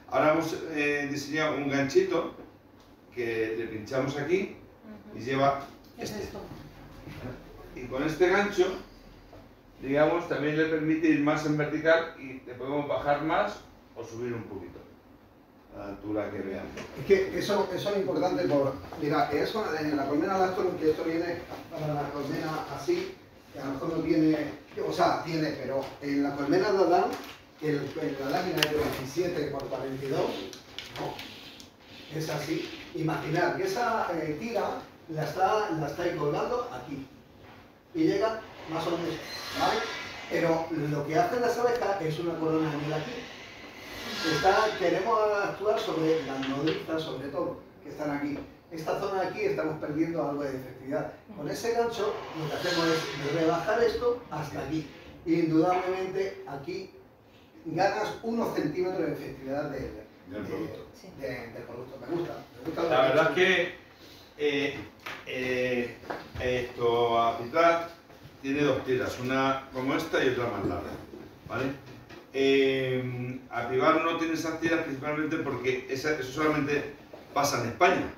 Ahora hemos diseñado un ganchito que le pinchamos aquí y lleva Es este. esto. Y con este gancho, digamos, también le permite ir más en vertical y le podemos bajar más o subir un poquito a la altura que veamos. Es que eso es importante por... Mira, eso en la colmena Lactorum, que esto viene para la colmena así, que a lo mejor no tiene... O sea, tiene, pero en la colmena de Adán, la lámina es de 27 por 42, No, es así. Imaginar que esa tira la estáis colgando aquí y llega más o menos, ¿vale? Pero lo que hacen las abejas es una corona de miel aquí. Queremos actuar sobre las nodrizas, sobre todo, que están aquí. Esta zona de aquí estamos perdiendo algo de efectividad. Con ese gancho lo que hacemos es rebajar esto hasta aquí. Indudablemente aquí ganas unos centímetros de efectividad del producto. Me gusta la verdad es que esto Apitrat tiene dos tiras, una como esta y otra más larga, ¿vale? Apivar no tiene esas tiras principalmente porque eso solamente pasa en España.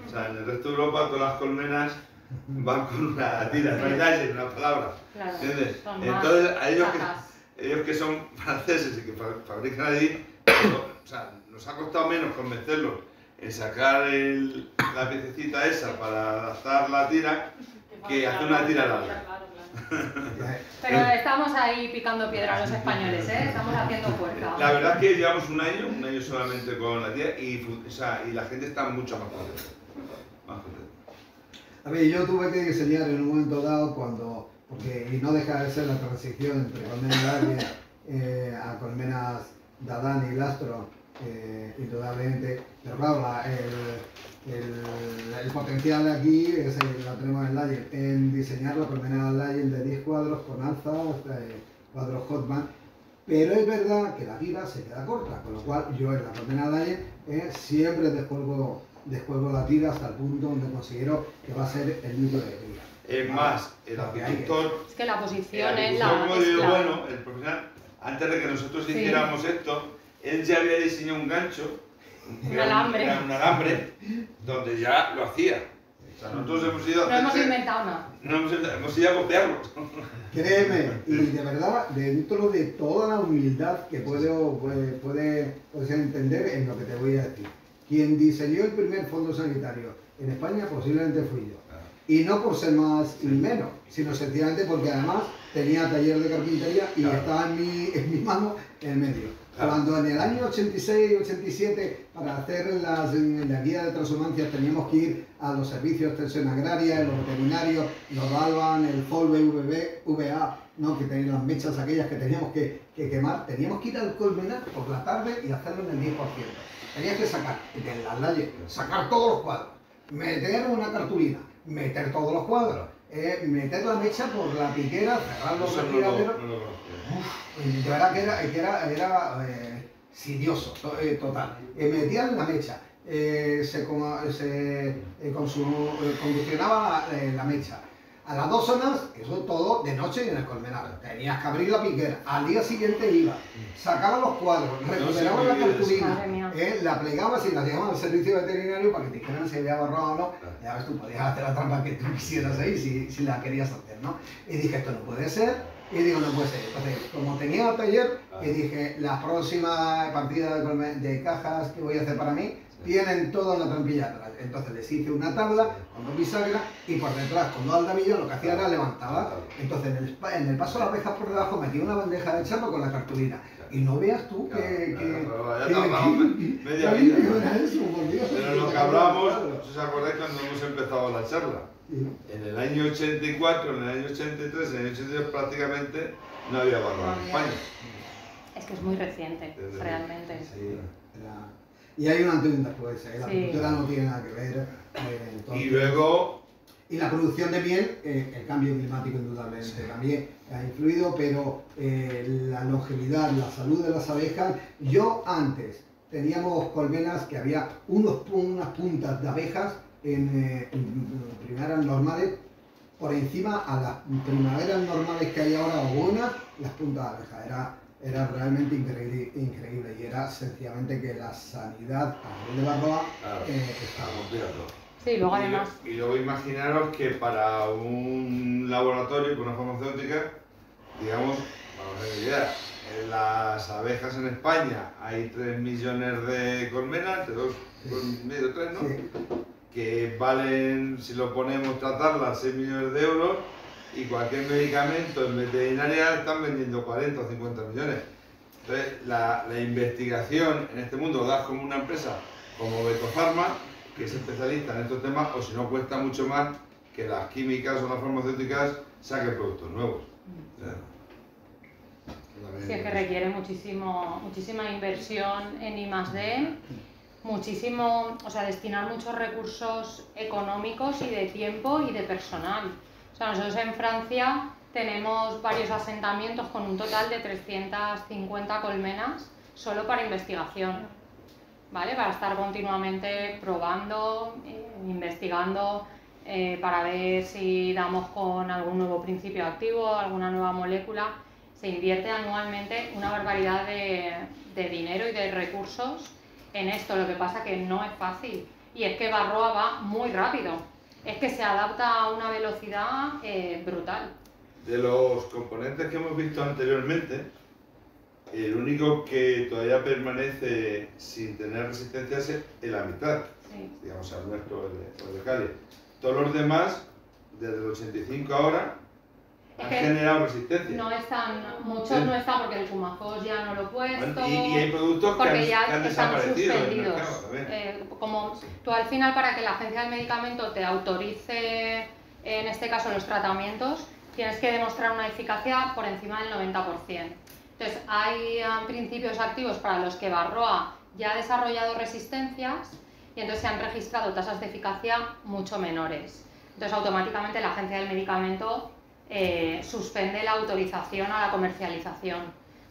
O sea, en el resto de Europa todas las colmenas van con una tira, no hay nadie, una palabra. Claro, ¿Entiendes? son Entonces, más a ellos que son franceses y que fabrican allí, o sea, nos ha costado menos convencerlos en sacar la piececita esa para adaptar la tira que hacer una tira larga. Pero estamos ahí picando piedra los españoles, ¿eh? Estamos haciendo fuerza. La verdad es que llevamos un año solamente con la tira y la gente está mucho más contenta. A ver, yo tuve que diseñar en un momento dado y no deja de ser la transición entre colmenas Darwin a colmenas Dadán y Lastro, indudablemente, pero claro, el potencial de aquí lo tenemos en Layer, en diseñar la colmena Layer de 10 cuadros con alza, cuadros Hotman, pero es verdad que la tira se queda corta, con lo cual yo en la colmena Layer siempre descuelgo la tira hasta el punto donde considero que va a ser el núcleo de tira. Es más, el apicultor... Es que la posición es la... Bueno, el profesional, antes de que nosotros hiciéramos esto, él ya había diseñado un gancho, un alambre, donde ya lo hacía. O sea, nosotros hemos ido a... No hemos inventado nada. No hemos ido a copiarlos. Créeme, y de verdad, dentro de toda la humildad que puedes entender en lo que te voy a decir. Quien diseñó el primer fondo sanitario en España posiblemente fui yo. Y no por ser más y menos, sino sencillamente porque además tenía taller de carpintería y estaba en mi mano en el medio. Cuando en el año 86-87, para hacer la guía de transhumancias, teníamos que ir a los servicios de extensión agraria, los veterinarios, nos daban el FOLVE, VA, ¿no? Que tenían las mechas aquellas que teníamos que quemar, teníamos que ir al colmenar por la tarde y hacerlo en el 10%. Tenías que sacar de las layers, sacar todos los cuadros, meter una cartulina, meter todos los cuadros, meter la mecha por la piquera, cerrar los refrigeraderos. De verdad que era sidioso, total. Metían la mecha, combustionaba la mecha. A las 2 horas, eso todo de noche y en el colmenar. Tenías que abrir la piquera. Al día siguiente iba, sacaba los cuadros, recuperaba la cartulina, la plegabas y la llevaban al servicio veterinario para que te dijeran si había borrado o no. Ya ves, tú podías hacer la trampa que tú quisieras ahí si la querías hacer, ¿no? Y dije, esto no puede ser. Y digo, no puede ser. Entonces, como tenía taller, y dije, la próxima partida de cajas que voy a hacer para mí, tienen toda una trampilla atrás. Entonces les hice una tabla con 2 bisagras y por detrás con 2 aldamillos lo que hacía era levantaba. Entonces en el paso de las rejas por debajo metí una bandeja de chapa con la cartulina. Y no veas tú media vida. Pero lo que hablábamos, no sé si os acordáis cuando hemos empezado la charla. En el año 84, en el año 83, en el año 82 prácticamente no había barro en España. Es que es muy reciente, realmente. Sí. Y hay un antes y un después, la cultura no tiene nada que ver. Y luego... Y la producción de miel, el cambio climático indudablemente también ha influido, pero la longevidad, la salud de las abejas. Yo antes teníamos colmenas que había unas puntas de abejas en primaveras normales, por encima a las primaveras normales que hay ahora, o buenas, las puntas de abejas. Era realmente increíble y era sencillamente que la sanidad a nivel de Barroa estaba. Sí, luego además. Y luego imaginaros que para un laboratorio con una farmacéutica, digamos, vamos a ver idea, en las abejas en España hay 3 millones de colmenas, de 2,5, 3, ¿no? Sí. Que valen, si lo ponemos, tratarlas, 6 millones de euros. Y cualquier medicamento en veterinaria están vendiendo 40 o 50 millones. Entonces, la investigación en este mundo lo das como una empresa como Betofarma, que es especialista en estos temas, o si no cuesta mucho más que las químicas o las farmacéuticas saquen productos nuevos. Sí, es que requiere muchísima inversión en I+D, muchísimo, o sea, destinar muchos recursos económicos y de tiempo y de personal. O sea, nosotros en Francia tenemos varios asentamientos con un total de 350 colmenas solo para investigación, ¿vale? Para estar continuamente probando, investigando, para ver si damos con algún nuevo principio activo, alguna nueva molécula. Se invierte anualmente una barbaridad de dinero y de recursos en esto. Lo que pasa que no es fácil, y es que Varroa va muy rápido, es que se adapta a una velocidad brutal. De los componentes que hemos visto anteriormente, el único que todavía permanece sin tener resistencia es el Amitrad, digamos al nuestro, el de Cali. Todos los demás, desde el 85 ahora, han generado resistencia. No están, muchos no están porque el Fumafos ya no lo he puesto. Bueno, y hay productos que han desaparecido. Suspendidos. Como tú al final, para que la agencia del medicamento te autorice, en este caso los tratamientos, tienes que demostrar una eficacia por encima del 90%. Entonces hay principios activos para los que Varroa ya ha desarrollado resistencias, y entonces se han registrado tasas de eficacia mucho menores. Entonces automáticamente la agencia del medicamento suspende la autorización a la comercialización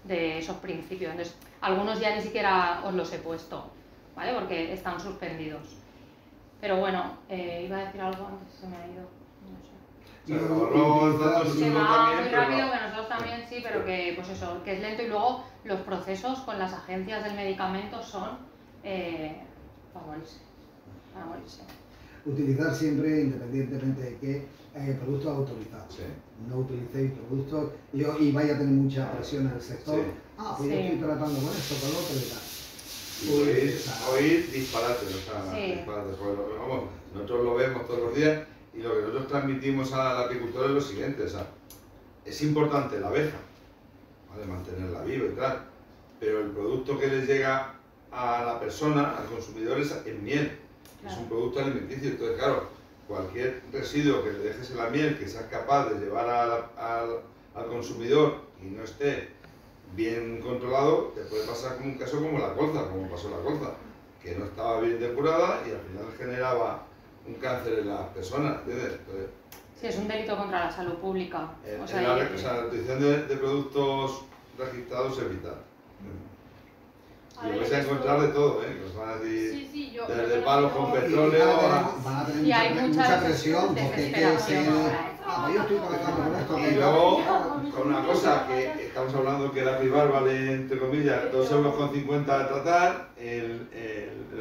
de esos principios. Entonces, algunos ya ni siquiera os los he puesto, ¿vale? Porque están suspendidos. Pero bueno, iba a decir algo antes, se me ha ido, no sé. Se va muy rápido, que nosotros también sí, pero que pues eso, que es lento, y luego los procesos con las agencias del medicamento son para morirse. Utilizar siempre, independientemente de qué, productos autorizados. Sí. No utilicéis productos y vaya a tener mucha presión en el sector. Sí. Pues yo estoy tratando con esto, con lo otro y tal. Y oír disparates, o sea, disparates. Vamos, nosotros lo vemos todos los días, y lo que nosotros transmitimos al apicultor es lo siguiente, o sea, es importante la abeja, ¿vale? Mantenerla viva y tal, pero el producto que les llega a la persona, al consumidor, es miel. Es un producto alimenticio. Entonces, claro, cualquier residuo que le dejes en la miel que seas capaz de llevar al consumidor y no esté bien controlado, te puede pasar como un caso como la colza, como pasó la colza, que no estaba bien depurada y al final generaba un cáncer en las personas, ¿entiendes? Entonces, sí, es un delito contra la salud pública. La utilización de productos registrados es vital. Y vais a encontrar de todo, ¿eh? Os van a decir, desde palos con petróleo van a tener mucha presión, porque hay que ser... yo estoy trabajando con esto. Y luego, con una cosa que estamos hablando, que la Privar vale, entre comillas, 2,50 € a tratar, el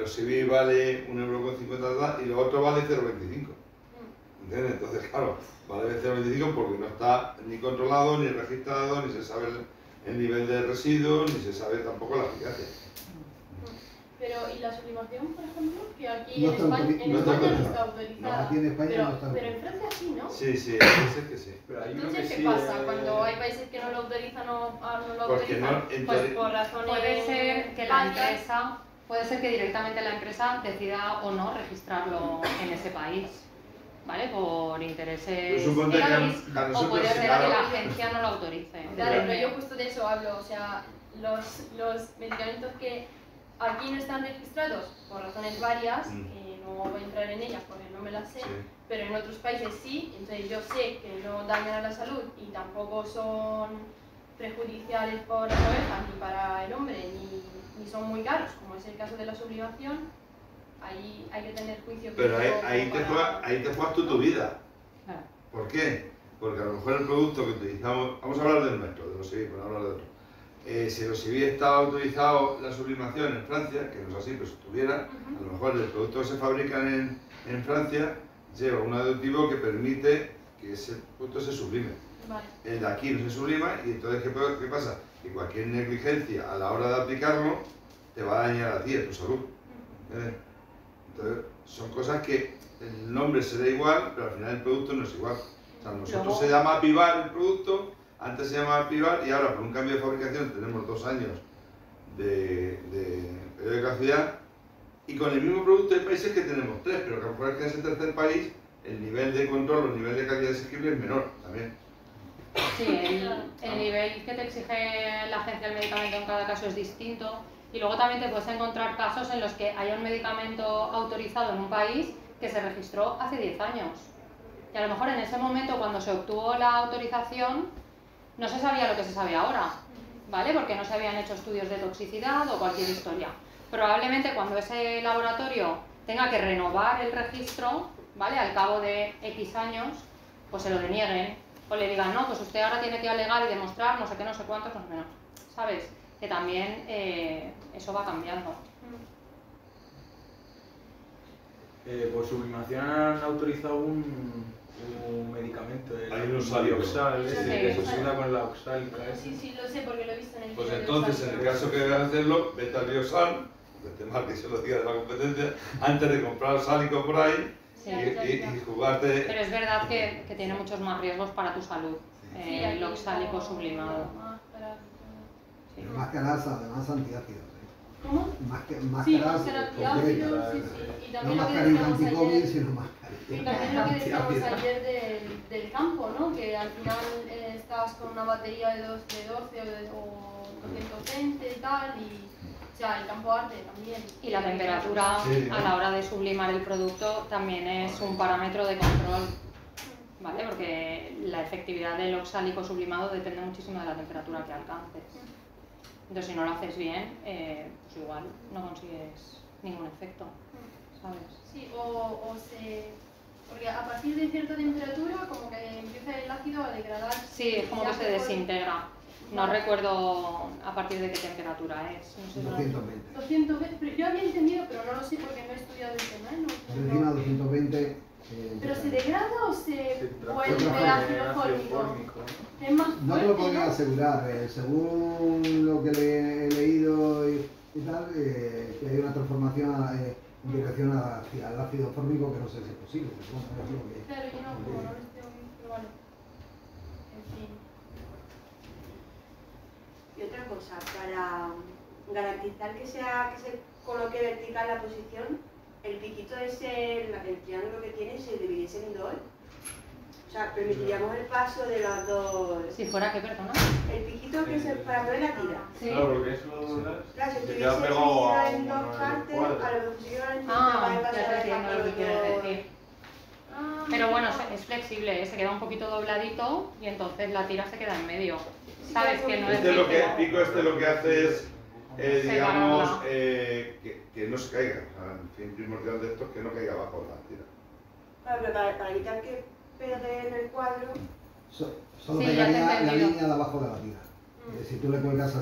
Osivir vale 1,50 € a tratar, y lo otro vale 0,25 €. ¿Entiendes? Entonces, claro, vale 0,25 € porque no está ni controlado, ni registrado, ni se sabe el nivel de residuos, ni se sabe tampoco la eficacia. Pero, ¿y la sublimación, por ejemplo? Que aquí en España no está autorizada. Aquí en España no está. Pero en Francia sí, ¿no? Sí, sí, es que sí. Pero hay uno Entonces, que ¿qué sí, pasa? Cuando hay países que no lo autorizan o no lo Porque autorizan, pues por razones... Puede ser que la empresa, puede ser que directamente la empresa decida o no registrarlo en ese país, ¿vale? Por intereses X, o puede ser que la agencia no lo autorice. Claro, pero yo justo de eso hablo, o sea, los medicamentos que aquí no están registrados por razones varias, no voy a entrar en ellas porque no me las sé, pero en otros países sí, entonces yo sé que no dañan a la salud y tampoco son perjudiciales para las ovejas ni para el hombre, ni son muy caros, como es el caso de la sublimación. Ahí hay que tener juicio. Pero ahí te juegas tú tu vida. ¿Por qué? Porque a lo mejor el producto que utilizamos, vamos a hablar del nuestro, de los Osivir, para hablar de otro. Si los Osivir estaba autorizado la sublimación en Francia, que no es así, pero si estuviera, a lo mejor el producto que se fabrica en Francia lleva un aditivo que permite que ese producto se sublime. Vale. El de aquí no se sublima, y entonces ¿qué pasa? Que cualquier negligencia a la hora de aplicarlo te va a dañar a ti, a tu salud. Entonces son cosas que el nombre será igual, pero al final el producto no es igual. O sea, nosotros se llama Apivar el producto, Antes se llamaba pibar y ahora por un cambio de fabricación tenemos 2 años de periodo de caducidad, y con el mismo producto hay países que tenemos 3, pero que a lo mejor es que en ese tercer país el nivel de control o el nivel de calidad exigible es menor también. Sí, el nivel que te exige la agencia del medicamento en cada caso es distinto, y luego también te puedes encontrar casos en los que haya un medicamento autorizado en un país que se registró hace 10 años. Y a lo mejor en ese momento, cuando se obtuvo la autorización, no se sabía lo que se sabe ahora, ¿vale? Porque no se habían hecho estudios de toxicidad o cualquier historia. Probablemente cuando ese laboratorio tenga que renovar el registro, ¿vale? Al cabo de X años, pues se lo denieguen. O le digan, no, pues usted ahora tiene que alegar y demostrar no sé qué, no sé cuántos, no sé menos. ¿Sabes? Que también eso va cambiando. Por sublimación han autorizado un medicamento, Hay un Lioxal, Sí, que se sí. suda con la oxálica. Sí, lo sé porque lo he visto en el Pues vídeo de entonces, los en el caso que debas hacerlo, vete al Lioxal, vete mal que se lo diga de la competencia, antes de comprar sálico por ahí Sí. y jugarte. Pero es verdad que tiene muchos más riesgos para tu salud, el aquí oxálico como sublimado. máscaras y Sí. Máscaras, además antiácidos. todo. ¿Cómo? Máscaras Sí, máscara antiácidos, completas. sí. Y No también lo que mascarillas decíamos anti-COVID, ayer, sino mascarillas y también lo que decíamos antiácidos. ayer del campo, ¿no? Que al final estabas con una batería de 12 o 220 y tal, y o sea, el campo arde también. Y la temperatura Sí. a la hora de sublimar el producto también es un parámetro de control, ¿vale? Porque la efectividad del oxálico sublimado depende muchísimo de la temperatura que alcances. Entonces, si no lo haces bien, pues igual no consigues ningún efecto, ¿sabes? Sí, o se... Porque a partir de cierta temperatura como que empieza el ácido a degradar. Sí, es como que se desintegra. No recuerdo a partir de qué temperatura es. No sé, 220. 220, pero yo había entendido, pero no lo sé porque no he estudiado el tema, ¿eh? Por encima de 220. ¿Pero se degrada o se vuelve transforma ácido fórmico? Es más No te fuerte, lo podría ¿no? asegurar, según lo que he leído y tal, que hay una transformación en dirección al ácido fórmico que no sé si es posible. Pero bueno, es lo que- Claro, yo no, como no lo estoy pero vale. En fin. Y otra cosa, para garantizar que se coloque vertical la posición, el piquito ese, el triángulo que tiene, se dividiese en 2. O sea, permitiríamos el paso de las dos. Si fuera, ¿qué persona? El piquito que es para poner la tira. Sí. Claro, porque eso lo doblas. Claro, si Te estuviese queda pegado dividido a en uno dos del partes, cuadro. a lo mejor sí que van Ah, a ya te entiendo lo que quieres decir. Ah, Pero bueno, es flexible, se queda un poquito dobladito y entonces la tira se queda en medio. ¿Sabes? Que no es Este lo que rígido. pico, lo que hace es, digamos, Separarla. que no se caiga. O sea, el fin primordial de esto es que no caiga abajo la tira. Claro, pero para evitar que pegue en el cuadro. Solo Sí, ya te he pegaría la entendido. línea de abajo de la tira. Si tú le cuelgas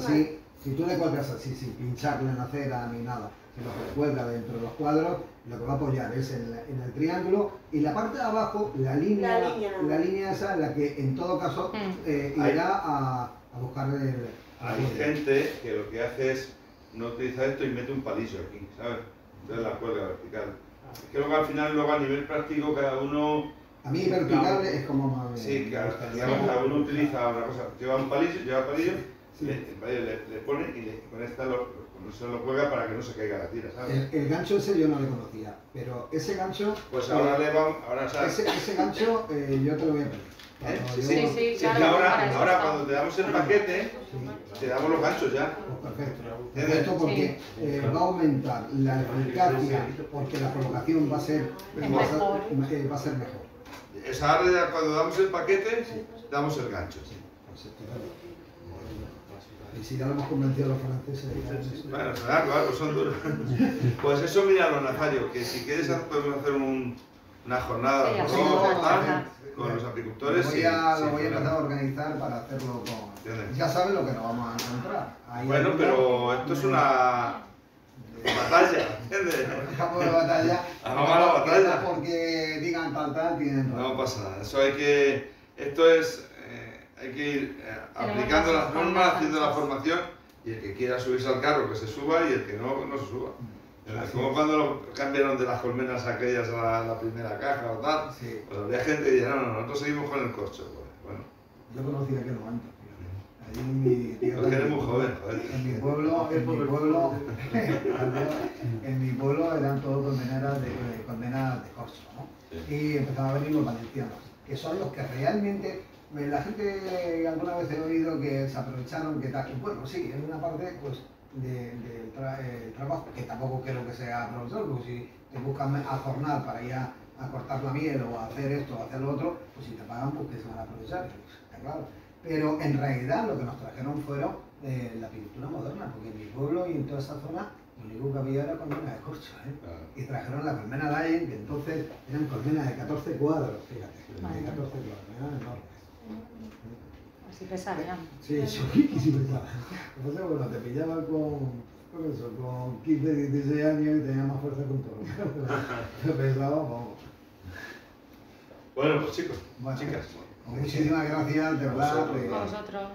así, sin pincharle en la cera ni nada, sino que le cuelga dentro de los cuadros, lo que va a apoyar es en el triángulo y la parte de abajo, la línea esa, la que en todo caso irá a buscar el... Hay gente que lo que hace es no utiliza esto y mete un palillo aquí, ¿sabes? Entonces la cuelga vertical. Es que luego al final, a nivel práctico, cada uno... A mí vertical es como más... Sí, cada uno utiliza una cosa. Lleva un palillo, Sí. el palillo le pone y con esta con eso lo cuelga para que no se caiga la tira, ¿sabes? El gancho ese yo no le conocía, pero ese gancho... Pues ahora le vamos, ¿sabes? Ese gancho yo te lo voy a pedir. Cuando Sí, yo- sí, Es que claro, para eso ahora está. cuando te damos el paquete, te damos los ganchos ya. Pues perfecto porque va a aumentar la eficacia, porque la colocación va a ser mejor. Esa ahora ya cuando damos el paquete, damos el gancho. Y si ya lo hemos convencido a los franceses, Bueno, claro, son duros. Pues eso, mira, Nazario, que si quieres podemos hacer una jornada Sí, de hacemos robo, una tal, charla. con los apicultores. lo voy a empezar a organizar para hacerlo con... ¿Entiendes? Ya saben lo que nos vamos a encontrar. Ahí Bueno, hay pero esto es una batalla, ¿entiendes? un campo de batalla. Vamos a la batalla. No porque digan tal, tienen razón. No pasa nada, esto es, hay que ir aplicando las normas, haciendo la formación, y el que quiera subirse al carro que se suba y el que no, no se suba. Es como cuando lo cambiaron de las colmenas aquellas a la primera caja o tal, Sí. pues habría gente que diría, no, nosotros seguimos con el corcho. Pues, bueno, Yo conocí aquel momento. Allí en mi tierra. Porque eres muy joven, joder. En mi pueblo eran todos condenas de corso, ¿no? Y empezaban a venir los valencianos, que son los que realmente, la gente alguna vez he oído que se aprovecharon, que tal, y bueno, sí, en una parte pues del trabajo, que tampoco creo que sea aprovechado, porque si te buscan a jornal para ir a cortar la miel o a hacer esto o a hacer lo otro, pues si te pagan, pues que se van a aprovechar, está claro. Pero en realidad lo que nos trajeron fueron la pintura moderna, porque en mi pueblo y en toda esa zona lo único que había era colmena de corcho, ¿eh? Y trajeron la colmena Lion, que entonces eran colmenas de 14 cuadros, fíjate, de 14 cuadros, eran enormes. Así pesarían. Sí, sí pesaban. Entonces, bueno, te pillaban con 15, 16 años y tenías más fuerza que un toro. Pero pesaba, vamos. Bueno, pues chicos, bueno, chicas. Muchísimas gracias, de verdad. A vosotros.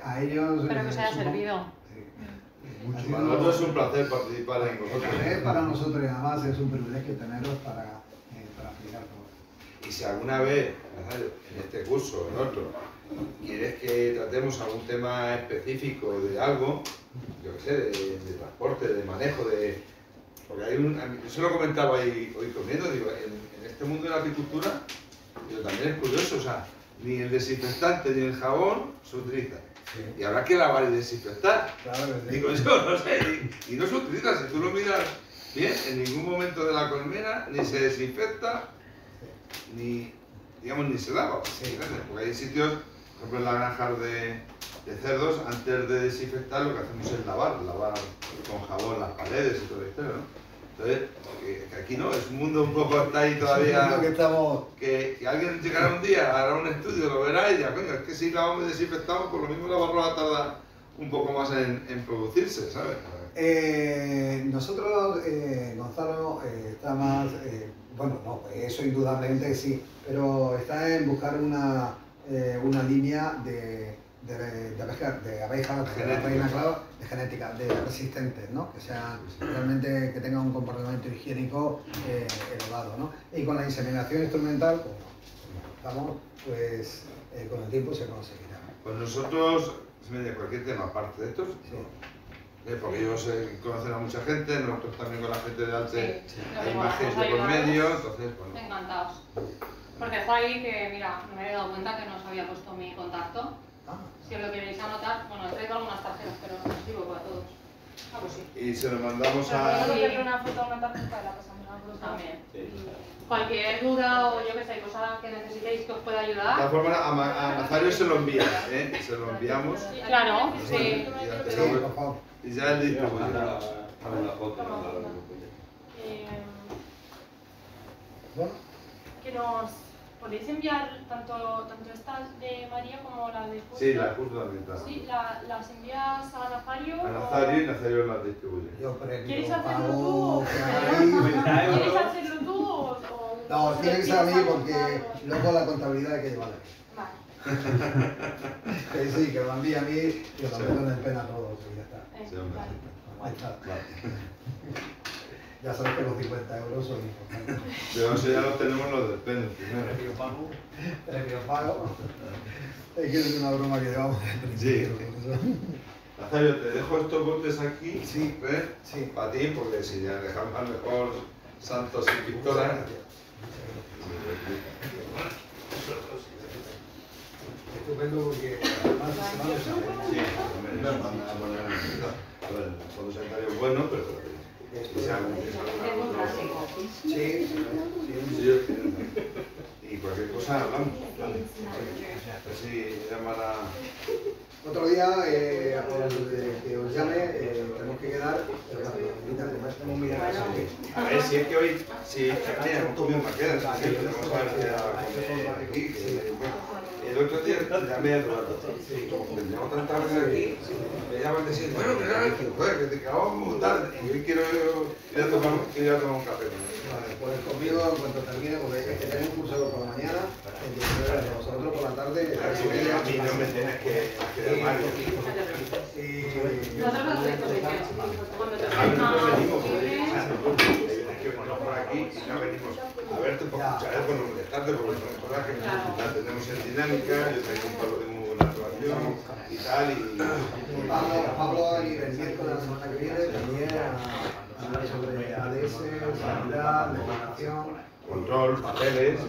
A ellos. Espero que os haya servido. Sí. Para nosotros es un placer participar en vosotros. Es para nosotros y además es un privilegio teneros para explicar todo. Y si alguna vez, en este curso o en otro, quieres que tratemos algún tema específico de algo, yo qué sé, de transporte, de manejo, porque hay yo se lo comentaba hoy comiendo, digo, en este mundo de la apicultura, pero también es curioso, o sea, ni el desinfectante ni el jabón se utilizan. Sí. Y habrá que lavar y desinfectar. Claro, sí. Digo yo, no sé, y no se utiliza, si tú lo miras bien, en ningún momento de la colmena ni se desinfecta, ni, digamos, ni se lava. Sí. Porque hay sitios, por ejemplo en la granja de cerdos, antes de desinfectar lo que hacemos es lavar con jabón las paredes y todo esto, ¿no? Entonces, que aquí no, es un mundo un poco hasta ahí todavía, que alguien llegará un día, hará un estudio, lo verá y dirá, coño, es que si lavamos y desinfectamos, por lo mismo la barroa tarda un poco más en producirse, ¿sabes? Nosotros, Gonzalo, está más, bueno, no, eso indudablemente sí, pero está en buscar una línea de abejas, de reina, claro, de genética, de resistentes, ¿no? Que sean realmente, que tengan un comportamiento higiénico elevado, ¿no? Y con la inseminación instrumental, como estamos, pues con el tiempo se conseguirá. Pues nosotros, cualquier tema aparte de estos, sí. Porque ellos conocen a mucha gente, nosotros también con la gente de Alte hay más gente por medio, entonces, bueno. Encantados. Porque fue ahí que, mira, me he dado cuenta que no os había puesto mi contacto. Si os lo queréis anotar, bueno, he traído algunas tarjetas, pero no os digo para todos. Ah, pues sí. Y se lo mandamos a... Pero una foto, una tarjeta y la pasamos a vosotros también. Sí. Cualquier duda o yo que sé, cosa que necesitéis que os pueda ayudar. De todas formas, a Nazario se lo envía, se lo enviamos. Claro, sí. Y ya él distribuye. Que nos podéis enviar tanto estas de María como la de Justo. Sí, la Justo también está. Sí, las envías a Nazario. A Nazario y Nazario las distribuye. ¿Quieres hacerlo tú? ¿Quieres hacerlo tú o...? No, tiene que ser a mí porque luego la contabilidad hay que llevarla. Vale. Sí, que lo envíe a mí y lo meto en el pena a todos y ya está. Sí, hombre. Ahí está. Ya sabes que los 50 euros son importantes. Pero eso ya lo tenemos los del pene. Premio pago. Es que es una broma que llevamos de sí. Nazario, te dejo estos botes aquí, sí. ¿ves? Sí. Para ti, porque si ya dejamos al mejor Santos y Pistola. Estupendo porque además se van a usar. Sí, también nos van a poner el fondo sanitario es bueno, pero y cualquier cosa hablamos. Así llamará. Otro día, que os llame, tenemos que quedar. A ver, si es que hoy, si hemos comido maquedas, así que tenemos que haber aquí. El otro día llamé a Eduardo. Como teníamos tanta tarde aquí, me llaman diciendo, bueno, que te acabamos muy tarde. Y hoy quiero ir a tomar un café. Vale, pues conmigo, en cuanto termine, porque es que tenemos un curso por la mañana, vosotros por la tarde. Así que a mí no me tienes que llamar. Nosotros nos cuando venimos, es que por aquí. no venimos a verte por escuchar, por no molestarte, porque son cosas que la tenemos en dinámica, yo también con Pablo tengo muy buena relación y tal, y Pablo y el miércoles de la semana que viene también a hablar sobre ADS, sanidad, legislación, control, papeles.